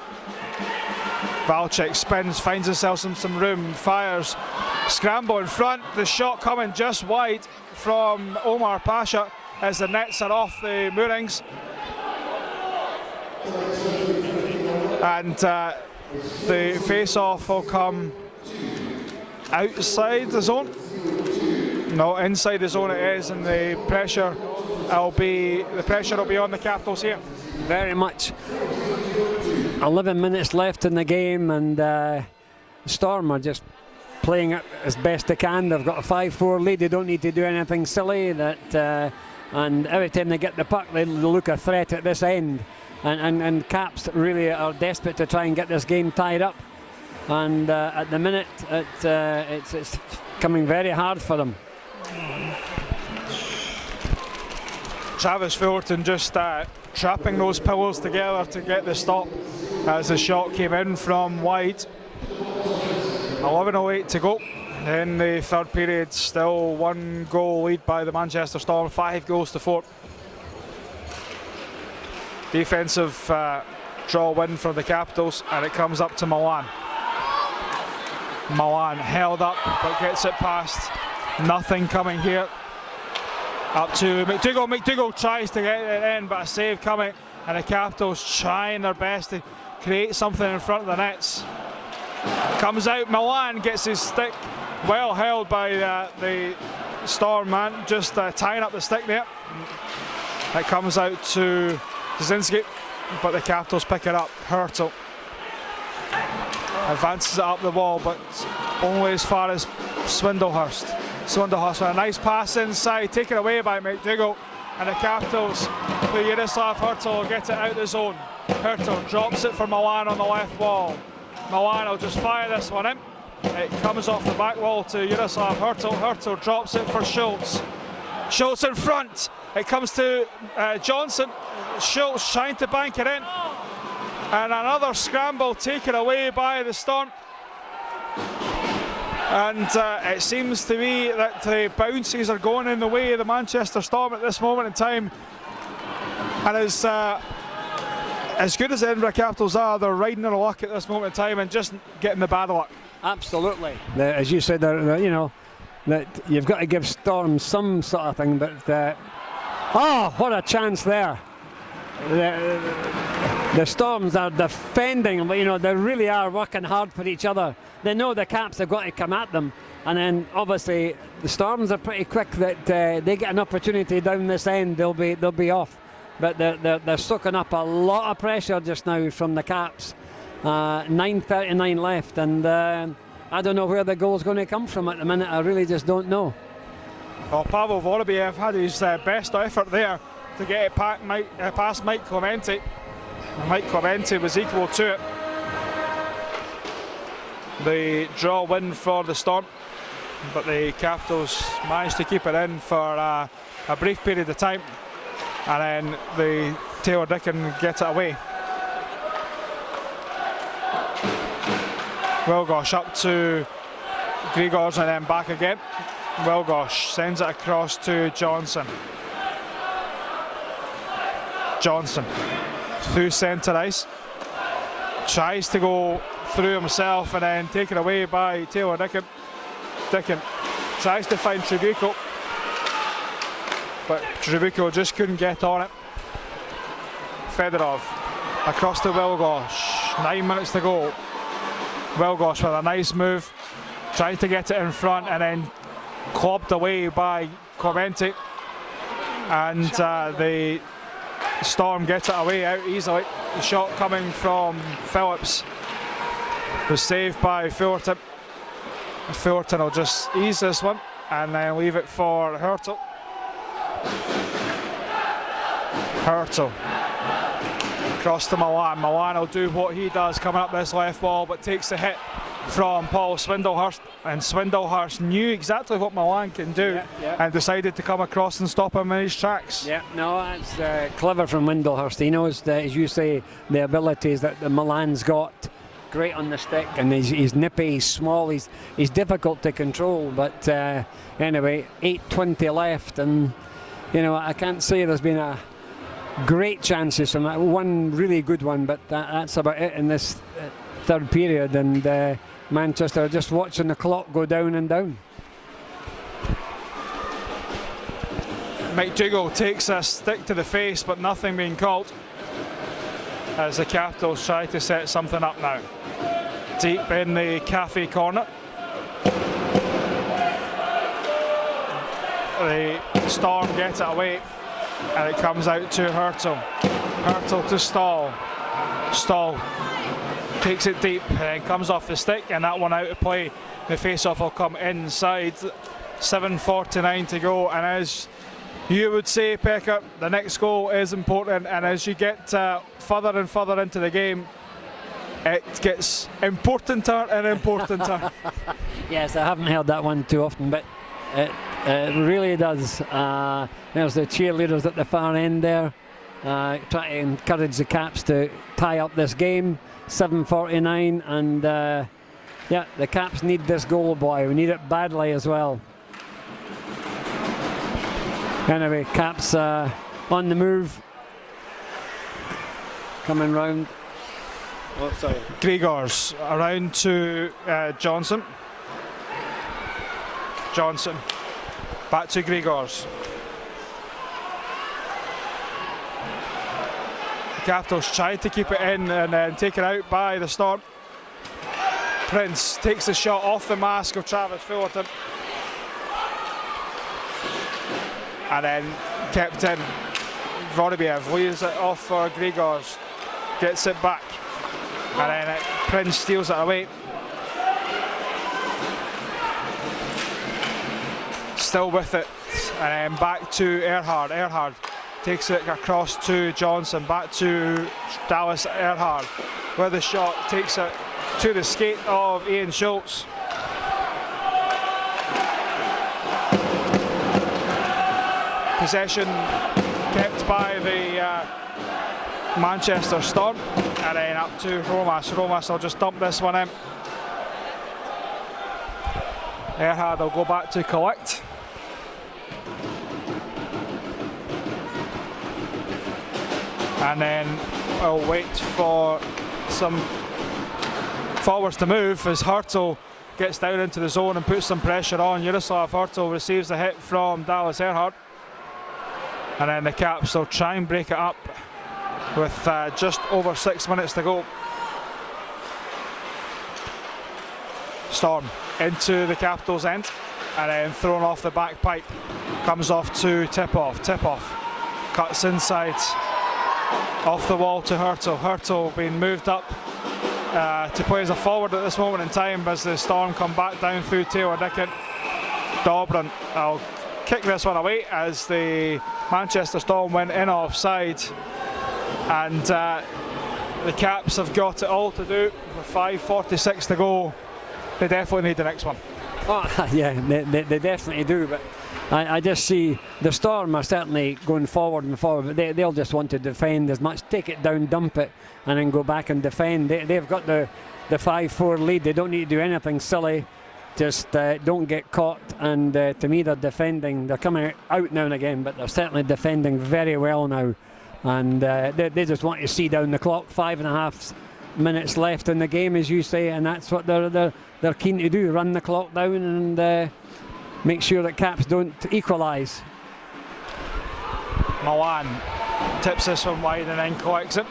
Valchek spins, finds himself some room, fires, scramble in front. The shot coming just wide from Omar Pasha as the nets are off the moorings. And the face-off will come outside the zone. No, inside the zone it is, and the pressure will be on the Capitals here. Very much. 11 minutes left in the game, and Storm are just playing it as best they can. They've got a 5-4 lead. They don't need to do anything silly. And every time they get the puck, they look a threat at this end. And Caps really are desperate to try and get this game tied up. And at the minute, it's coming very hard for them. Travis Fullerton just trapping those pillars together to get the stop as the shot came in from wide. 11:08 to go in the third period. Still 1 goal lead by the Manchester Storm, 5 goals to 4. Defensive draw win for the Capitals, and it comes up to Milan. Milan held up but gets it past. Nothing coming here. Up to McDougall. McDougall tries to get it in, but a save coming, and the Capitals trying their best to create something in front of the nets. Comes out, Milan gets his stick well held by the Storm man, just tying up the stick there. It comes out to Kaczynski, but the Capitals pick it up. Hurtle advances it up the wall, but only as far as Swindlehurst. Swindlehurst with a nice pass inside, taken away by McDougall, and the Capitals, through Jaroslav Hurtle, will get it out the zone. Hurtle drops it for Milan on the left wall. Milan will just fire this one in. It comes off the back wall to Jaroslav Hurtle. Hurtle drops it for Schultz. Schultz in front. It comes to Johnson. Schultz trying to bank it in. And another scramble taken away by the Storm. And it seems to me that the bounces are going in the way of the Manchester Storm at this moment in time. And as good as the Edinburgh Capitals are, they're riding their luck at this moment in time and just getting the bad luck. Absolutely. As you said, you know, that you've got to give Storm some sort of thing, but oh, what a chance there. The Storms are defending, but you know, they really are working hard for each other. They know the Caps have got to come at them, and then obviously the Storms are pretty quick that they get an opportunity down this end, they'll be off. But they're soaking up a lot of pressure just now from the Caps. 9:39 left, and I don't know where the goal's going to come from at the minute. I really just don't know. Well, Pavel Vorobiev had his best effort there to get it past Mike Clemente. Mike Clemente was equal to it. The draw win for the Storm, but the Capitals managed to keep it in for a brief period of time, and then the Taylor Dickon get it away. Wilgosh up to Grigors and then back again. Wilgosh sends it across to Johnson. Johnson through centre ice. Tries to go through himself and then taken away by Taylor Dickon. Dickon tries to find Tribuco, but Tribuco just couldn't get on it. Fedorov across to Wilgosh. 9 minutes to go. Wilgosh with a nice move, trying to get it in front and then clubbed away by Clemente, and the Storm get it away out easily. The shot coming from Phillips was saved by Fullerton. Fullerton will just ease this one and then leave it for Hurtle. Hurtle across to Milan. Milan will do what he does coming up this left wall, but takes the hit from Paul Swindlehurst, and Swindlehurst knew exactly what Milan can do, and decided to come across and stop him in his tracks. Yeah, no, that's clever from Swindlehurst. He knows that, as you say, the abilities that the Milan's got. Great on the stick, and he's nippy, he's small, he's difficult to control, but anyway, 8:20 left, and you know, I can't say there's been a great chances from that. One really good one, but that's about it in this third period, and Manchester are just watching the clock go down and down. McDougall takes a stick to the face, but nothing being called, as the Capitals try to set something up now. Deep in the cafe corner. The Storm get it away, and it comes out to Hurtle. Hurtle to Stahl. Stahl takes it deep and then comes off the stick, and that one out of play. The face-off will come inside. 7:49 to go, and as you would say, Pekka, the next goal is important, and as you get further and further into the game, it gets importanter and importanter. Yes, I haven't heard that one too often, but It really does. There's the cheerleaders at the far end there, trying to encourage the Caps to tie up this game. 7:49, and yeah, the Caps need this goal, boy. We need it badly as well. Anyway, Caps on the move, coming round. Oh, sorry. Grigors around to Johnson. Johnson back to Grigors. The Capitals tried to keep it in and then taken out by the Storm. Prince takes the shot off the mask of Travis Fullerton and then kept in. Vorobiev leaves it off for Grigors, gets it back, and then Prince steals it away. Still with it, and then back to Erhard. Erhard takes it across to Johnson, back to Dallas Erhard with the shot, takes it to the skate of Ian Schultz. Possession kept by the Manchester Storm, and then up to Romas. Romas will just dump this one in. Erhard will go back to collect. And then we'll wait for some forwards to move as Hurtle gets down into the zone and puts some pressure on. Yaroslav Hurtle receives the hit from Dallas Erhard. And then the Caps will try and break it up with just over 6 minutes to go. Storm into the Capitals' end and then thrown off the back pipe. Comes off to Tip-Off. Tip-Off cuts inside. Off the wall to Hurtle. Hurtle being moved up to play as a forward at this moment in time as the Storm come back down through Taylor Dickon. Dobrin will kick this one away as the Manchester Storm went in offside, and the Caps have got it all to do with 5:46 to go. They definitely need the next one. Oh, yeah, they definitely do, but I just see the Storm are certainly going forward and forward, but they'll just want to defend as much, take it down, dump it, and then go back and defend. They've got the 5-4 lead. They don't need to do anything silly. Just don't get caught, and to me they're defending. They're coming out now and again, but they're certainly defending very well now, and they just want to see down the clock. 5.5 minutes left in the game, as you say, and that's what they're keen to do, run the clock down and make sure that Caps don't equalise. Milan tips this one wide and then collects it.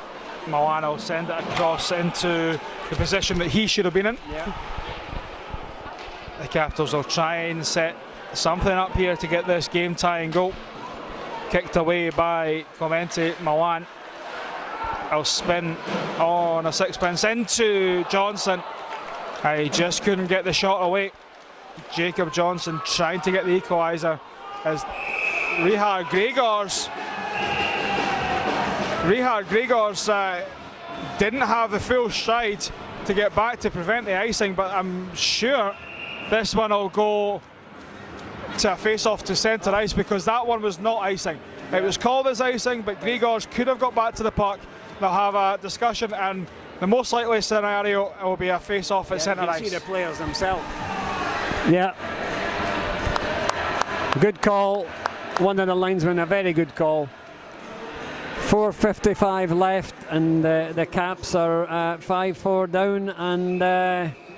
Milan will send it across into the position that he should have been in. Yeah. The Capitals will try and set something up here to get this game tying goal. Kicked away by Clemente. Milan will spin on a sixpence into Johnson. And he just couldn't get the shot away. Jacob Johnson trying to get the equaliser as Richard Grigors didn't have the full stride to get back to prevent the icing, but I'm sure this one will go to a face-off to centre ice because that one was not icing. It was called as icing, but Grigors could have got back to the puck. They'll have a discussion, and the most likely scenario will be a face-off at centre ice. You see the players themselves. Yeah. Good call. One of the linesmen, a very good call. 4:55 left, and the Caps are 5-4 down and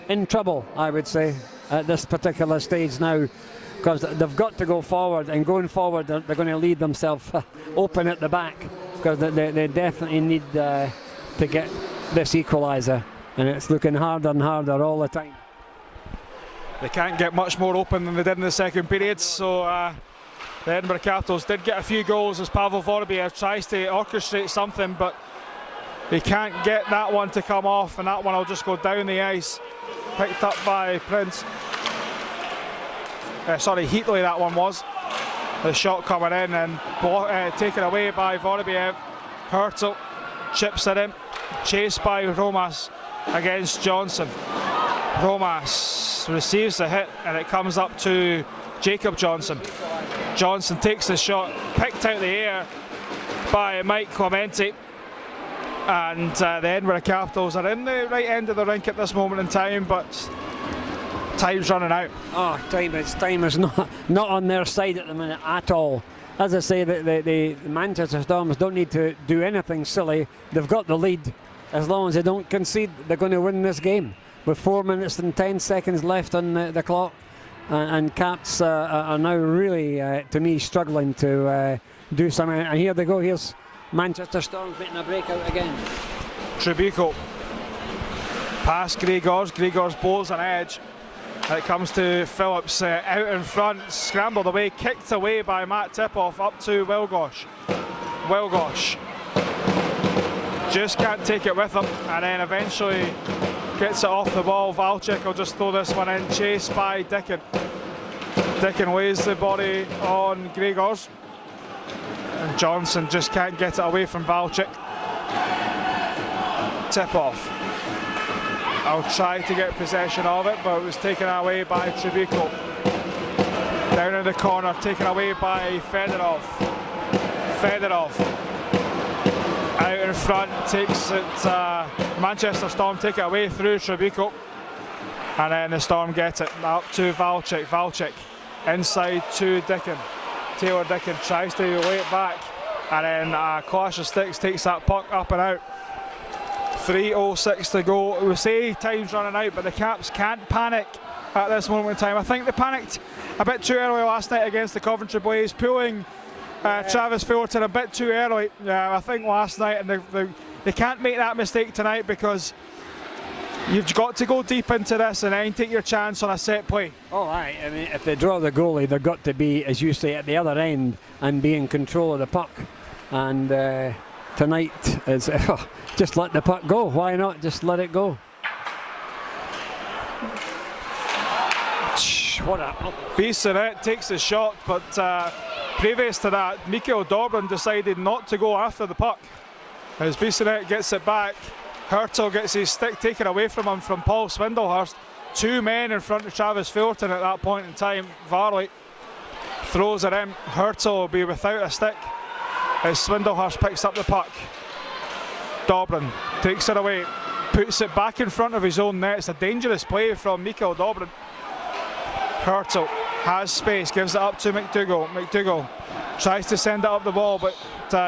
in trouble, I would say, at this particular stage now, because they've got to go forward, and going forward they're going to leave themselves open at the back, because they definitely need to get this equaliser, and it's looking harder and harder all the time. They can't get much more open than they did in the second period, so the Edinburgh Capitals did get a few goals as Pavel Vorobiev tries to orchestrate something, but they can't get that one to come off, and that one will just go down the ice. Picked up by Prince. Heatley that one was. The shot coming in and taken away by Vorobiev. Hurtle chips it in, chased by Romas against Johnson. Romas Caps receives the hit, and it comes up to Jacob Johnson. Johnson takes the shot, picked out the air by Mike Clemente, and the Edinburgh Capitals are in the right end of the rink at this moment in time, but time's running out. Oh, time is not on their side at the minute at all. As I say, the Manchester Storms don't need to do anything silly. They've got the lead. As long as they don't concede, they're going to win this game. With 4 minutes and 10 seconds left on the clock, and Caps are now really, to me, struggling to do something. And here they go. Here's Manchester Storms making a breakout again. Tribuco past Gregors. Gregors bowls an edge. It comes to Phillips out in front, scrambled away, kicked away by Matt Tipoff up to Wilgosh. Wilgosh just can't take it with him, and then eventually gets it off the ball. Valchik will just throw this one in, chased by Dickin. Dickin lays the body on Gregors, and Johnson just can't get it away from Valchik. Tip-off. I'll try to get possession of it, but it was taken away by Tribuco. Down in the corner, taken away by Fedorov. Fedorov out in front, takes it. Manchester Storm take it away through Tribuco, and then the Storm get it up to Valchik. Valchik inside to Dickin. Taylor Dickin tries to lay it back, and then Clash of Sticks takes that puck up and out. 3:06 to go. We say time's running out, but the Caps can't panic at this moment in time. I think they panicked a bit too early last night against the Coventry Blaze, pulling Travis Fullerton a bit too early. I think last night, and they can't make that mistake tonight, because you've got to go deep into this and then take your chance on a set play. Oh, aye. I mean, if they draw the goalie, they've got to be, as you say, at the other end and be in control of the puck. And tonight is just let the puck go. Why not just let it go? What a Bissonnette takes the shot, but previous to that, Mikael Dobrin decided not to go after the puck. As Bissonnette gets it back, Hurtle gets his stick taken away from him from Paul Swindlehurst. 2 men in front of Travis Fullerton at that point in time. Varley throws it in. Hurtle will be without a stick as Swindlehurst picks up the puck. Dobrin takes it away, puts it back in front of his own net. It's a dangerous play from Mikael Dobrin. Hurtle has space, gives it up to McDougall. McDougall tries to send it up the wall, but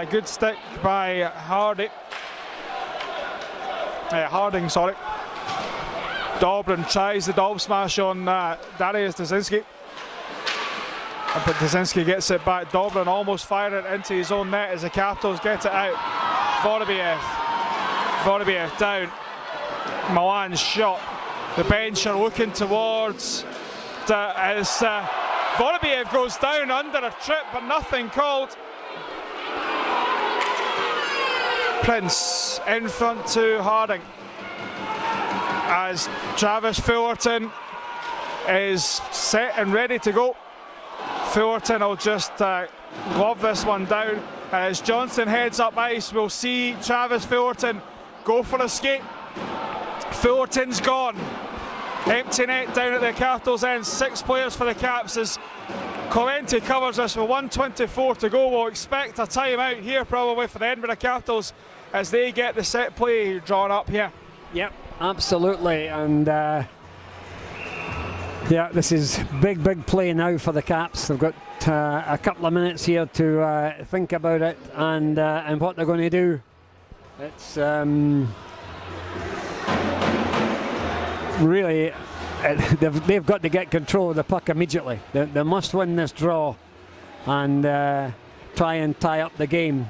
good stick by Harding. Dobrin tries the Dob smash on Darius Dazinski, but Dazinski gets it back. Dobrin almost fired it into his own net as the Capitals get it out. Vorobiev down. Milan's shot. The bench are looking towards as Vorobiev goes down under a trip, but nothing called. Prince in front to Harding as Travis Fullerton is set and ready to go. Fullerton will just glove this one down, and as Johnson heads up ice, we'll see Travis Fullerton go for a skate. Fullerton's gone. Empty net down at the Capitals' end. 6 players for the Caps as Clemente covers us with 1:24 to go. We'll expect a timeout here probably for the Edinburgh Capitals as they get the set play drawn up here. Yep, absolutely. And yeah, this is big play now for the Caps. They've got a couple of minutes here to think about it and what they're going to do. It's really, they've got to get control of the puck immediately. They must win this draw and try and tie up the game.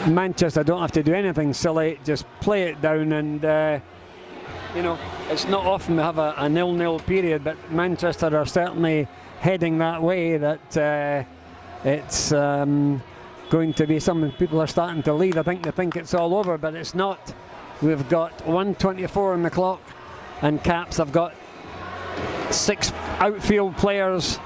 Manchester don't have to do anything silly, just play it down, and you know, it's not often we have a 0-0 period, but Manchester are certainly heading that way, that it's going to be something. People are starting to lead. I think they think it's all over, but it's not. We've got 1:24 on the clock, and Caps have got 6 outfield players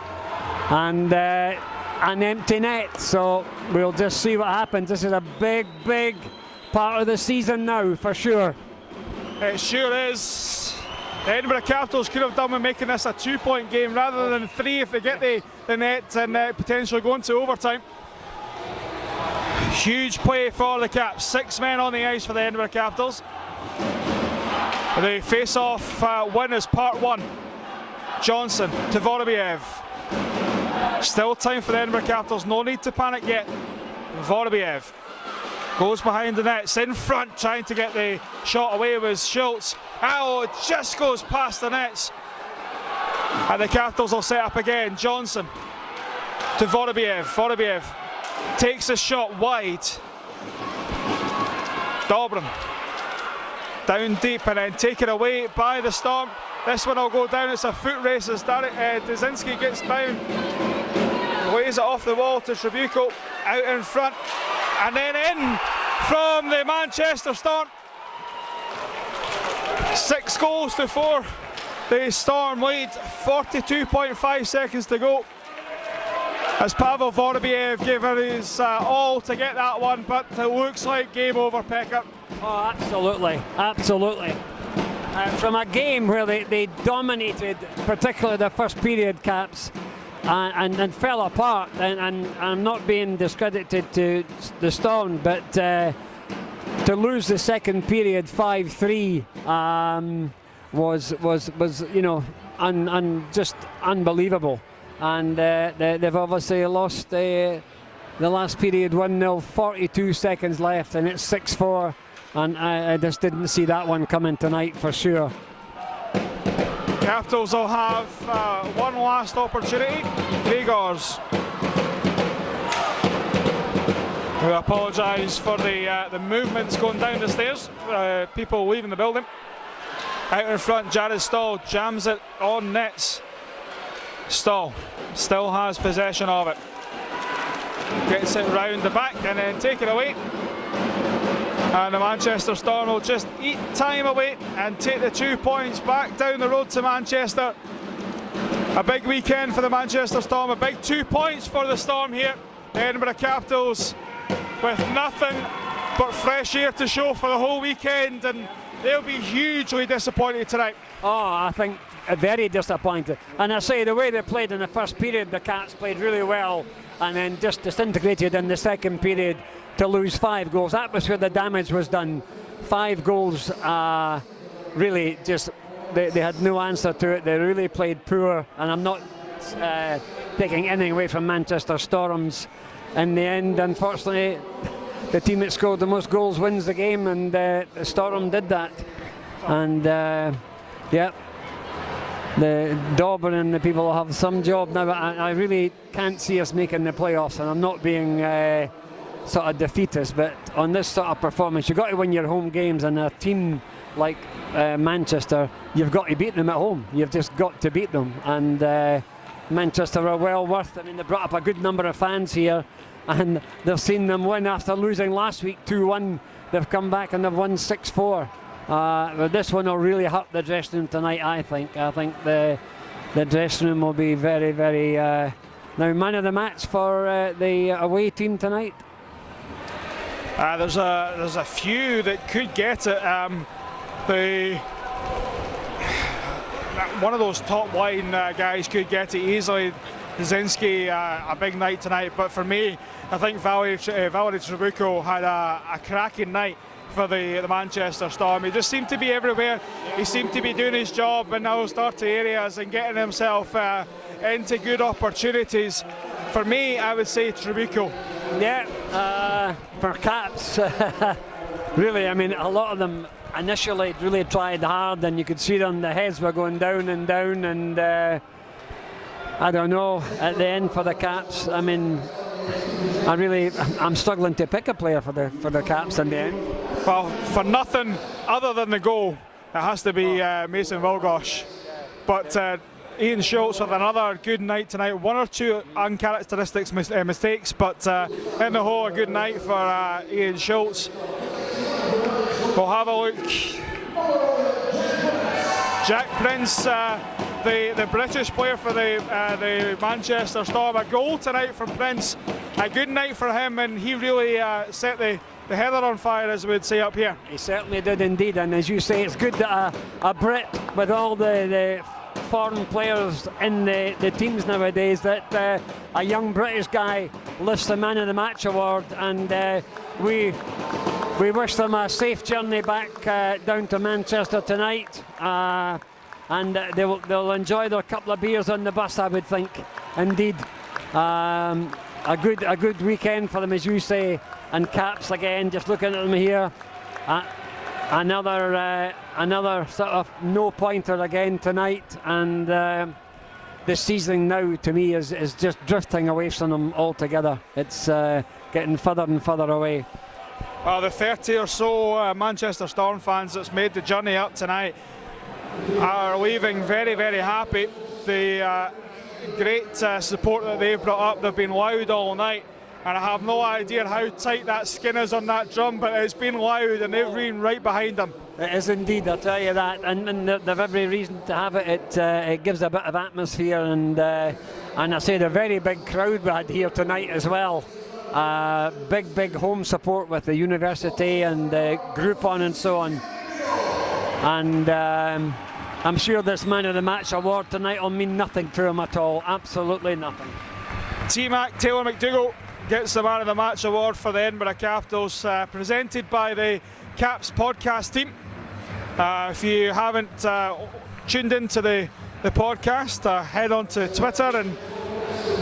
and an empty net. So we'll just see what happens. This is a big part of the season now, for sure. It sure is. the Edinburgh Capitals could have done with making this a 2-point game rather than 3 if they get the net and potentially go into overtime. Huge play for the Caps. 6 men on the ice for the Edinburgh Capitals. The face-off win is part 1. Johnson to Vorobiev. Still time for the Edinburgh Capitals. No need to panic yet. Vorobiev goes behind the nets, in front, trying to get the shot away with Schultz. Oh, it just goes past the nets. And the Capitals will set up again. Johnson to Vorobiev. Vorobiev takes a shot wide. Dobrin down deep and then taken away by the Storm. This one will go down. It's a foot race as Dazinski gets down. Lays it off the wall to Trabuco, out in front, and then in from the Manchester Storm. 6 goals to 4. The Storm lead, 42.5 seconds to go. As Pavel Vorobiev gave it his all to get that one, but it looks like game over, Pekka. Oh, absolutely, absolutely. From a game where they dominated, particularly the first period, Caps, and fell apart, and I'm not being discredited to the Storm, but to lose the second period 5-3 was just unbelievable. And they've obviously lost the last period 1-0, 42 seconds left, and it's 6-4. And I just didn't see that one coming tonight for sure. Capitals will have one last opportunity. Gregors. We apologise for the movements going down the stairs. People leaving the building. Out in front, Jared Stahl jams it on nets. Stahl still has possession of it. Gets it round the back and then taken away. And the Manchester Storm will just eat time away and take the 2 points back down the road to Manchester. A big weekend for the Manchester Storm, a big 2 points for the Storm here. The Edinburgh Capitals with nothing but fresh air to show for the whole weekend, and they'll be hugely disappointed tonight. Oh, I think very disappointed. And I say the way they played in the first period, the Cats played really well, and then just disintegrated in the second period to lose 5 goals. That was where the damage was done. 5 goals, really just, they had no answer to it. They really played poor, and I'm not taking anything away from Manchester Storm's. In the end, unfortunately, the team that scored the most goals wins the game, and the Storm did that. And yeah, the Dauber and the people will have some job now, but I really can't see us making the playoffs, and I'm not being sort of defeatist, but on this sort of performance, you've got to win your home games, and a team like Manchester, you've got to beat them at home. You've just got to beat them, and Manchester are well worth. I mean, they brought up a good number of fans here, and they've seen them win after losing last week 2-1. They've come back and they've won 6-4. But this one will really hurt the dressing room tonight, I think. I think the dressing room will be very, very... now, man of the match for the away team tonight? There's a few that could get it. One of those top line guys could get it easily. Dazinski, a big night tonight, but for me, I think Valery Trabuco had a cracking night for the Manchester Storm. He just seemed to be everywhere. He seemed to be doing his job in those dirty areas and getting himself into good opportunities. For me, I would say Trabuco. Yeah, for Caps, really, I mean, a lot of them initially really tried hard, and you could see them, the heads were going down, and I don't know, at the end for the Caps, I mean, I'm struggling to pick a player for the Caps in the end. Well, for nothing other than the goal, it has to be Mason Wilgosh. But Ian Schultz with another good night tonight. 1 or 2 uncharacteristic mistakes, but in the whole, a good night for Ian Schultz. We'll have a look. Jack Prince the British player for the Manchester Storm. A goal tonight from Prince. A good night for him, and he really set the heather on fire, as we would say up here. He certainly did indeed, and as you say, it's good that a Brit with all the foreign players in the teams nowadays, that a young British guy lifts the Man of the Match award, and we wish them a safe journey back down to Manchester tonight, and they'll enjoy their couple of beers on the bus, I would think. Indeed, a good weekend for them, as you say. And Caps again, just looking at them here, another sort of no pointer again tonight, and the season now to me is just drifting away from them altogether. It's getting further and further away. Well, the 30 or so Manchester Storm fans that's made the journey up tonight are leaving very, very happy. The great support that they've brought up, they've been loud all night. And I have no idea how tight that skin is on that drum, but it's been loud and they've been right behind them. It is indeed, I'll tell you that, and they've every reason to have it. It gives a bit of atmosphere, and I say the very big crowd we had here tonight as well. Big home support with the university and Groupon and so on. And I'm sure this Man of the Match award tonight will mean nothing to him at all, absolutely nothing. T-Mac Taylor McDougall gets the Man of the Match award for the Edinburgh Capitals, presented by the Caps podcast team. If you haven't tuned into the podcast, head on to Twitter and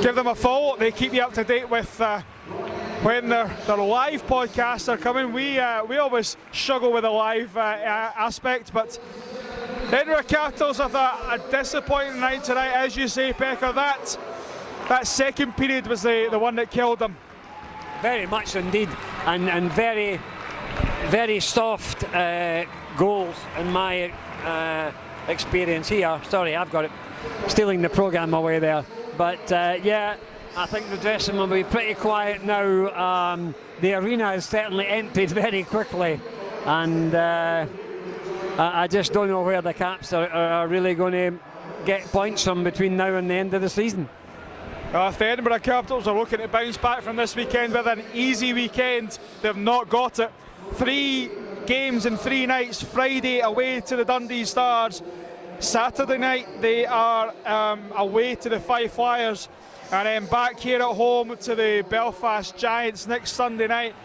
give them a follow. They keep you up to date with when their live podcasts are coming. We always struggle with the live aspect, but the Edinburgh Capitals have a disappointing night tonight, as you say, Pekka. That second period was the one that killed them. Very much indeed, and very, very soft goals in my experience here. Sorry, I've got it stealing the programme away there. But yeah, I think the dressing room will be pretty quiet now. The arena is certainly emptied very quickly, and I just don't know where the Caps are really going to get points from between now and the end of the season. If the Edinburgh Capitals are looking to bounce back from this weekend with an easy weekend, they've not got it. 3 games in 3 nights. Friday away to the Dundee Stars. Saturday night they are away to the Fife Flyers, and then back here at home to the Belfast Giants next Sunday night.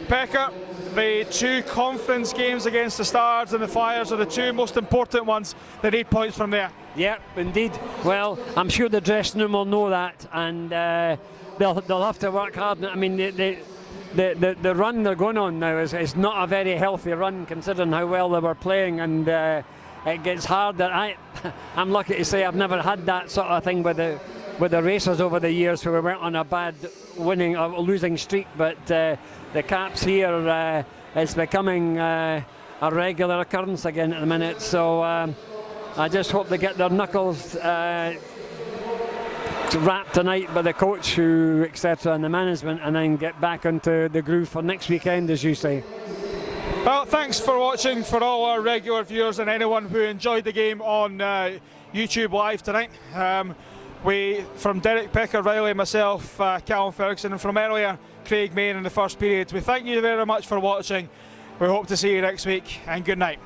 Pekka, the 2 conference games against the Stars and the Flyers are the 2 most important ones. They need points from there. Yep, indeed. Well, I'm sure the dressing room will know that, and they'll have to work hard. I mean, the run they're going on now is not a very healthy run, considering how well they were playing, and it gets harder. I'm lucky to say I've never had that sort of thing with the racers over the years, where we went on a bad winning or losing streak, but the Caps here is becoming a regular occurrence again at the minute. So I just hope they get their knuckles wrapped tonight by the coach, etc., and the management, and then get back into the groove for next weekend, as you say. Well, thanks for watching, for all our regular viewers and anyone who enjoyed the game on YouTube Live tonight. From Derek, Pekka, Riley, myself, Callum Ferguson, and from earlier, Craig Main in the first period, we thank you very much for watching. We hope to see you next week, and good night.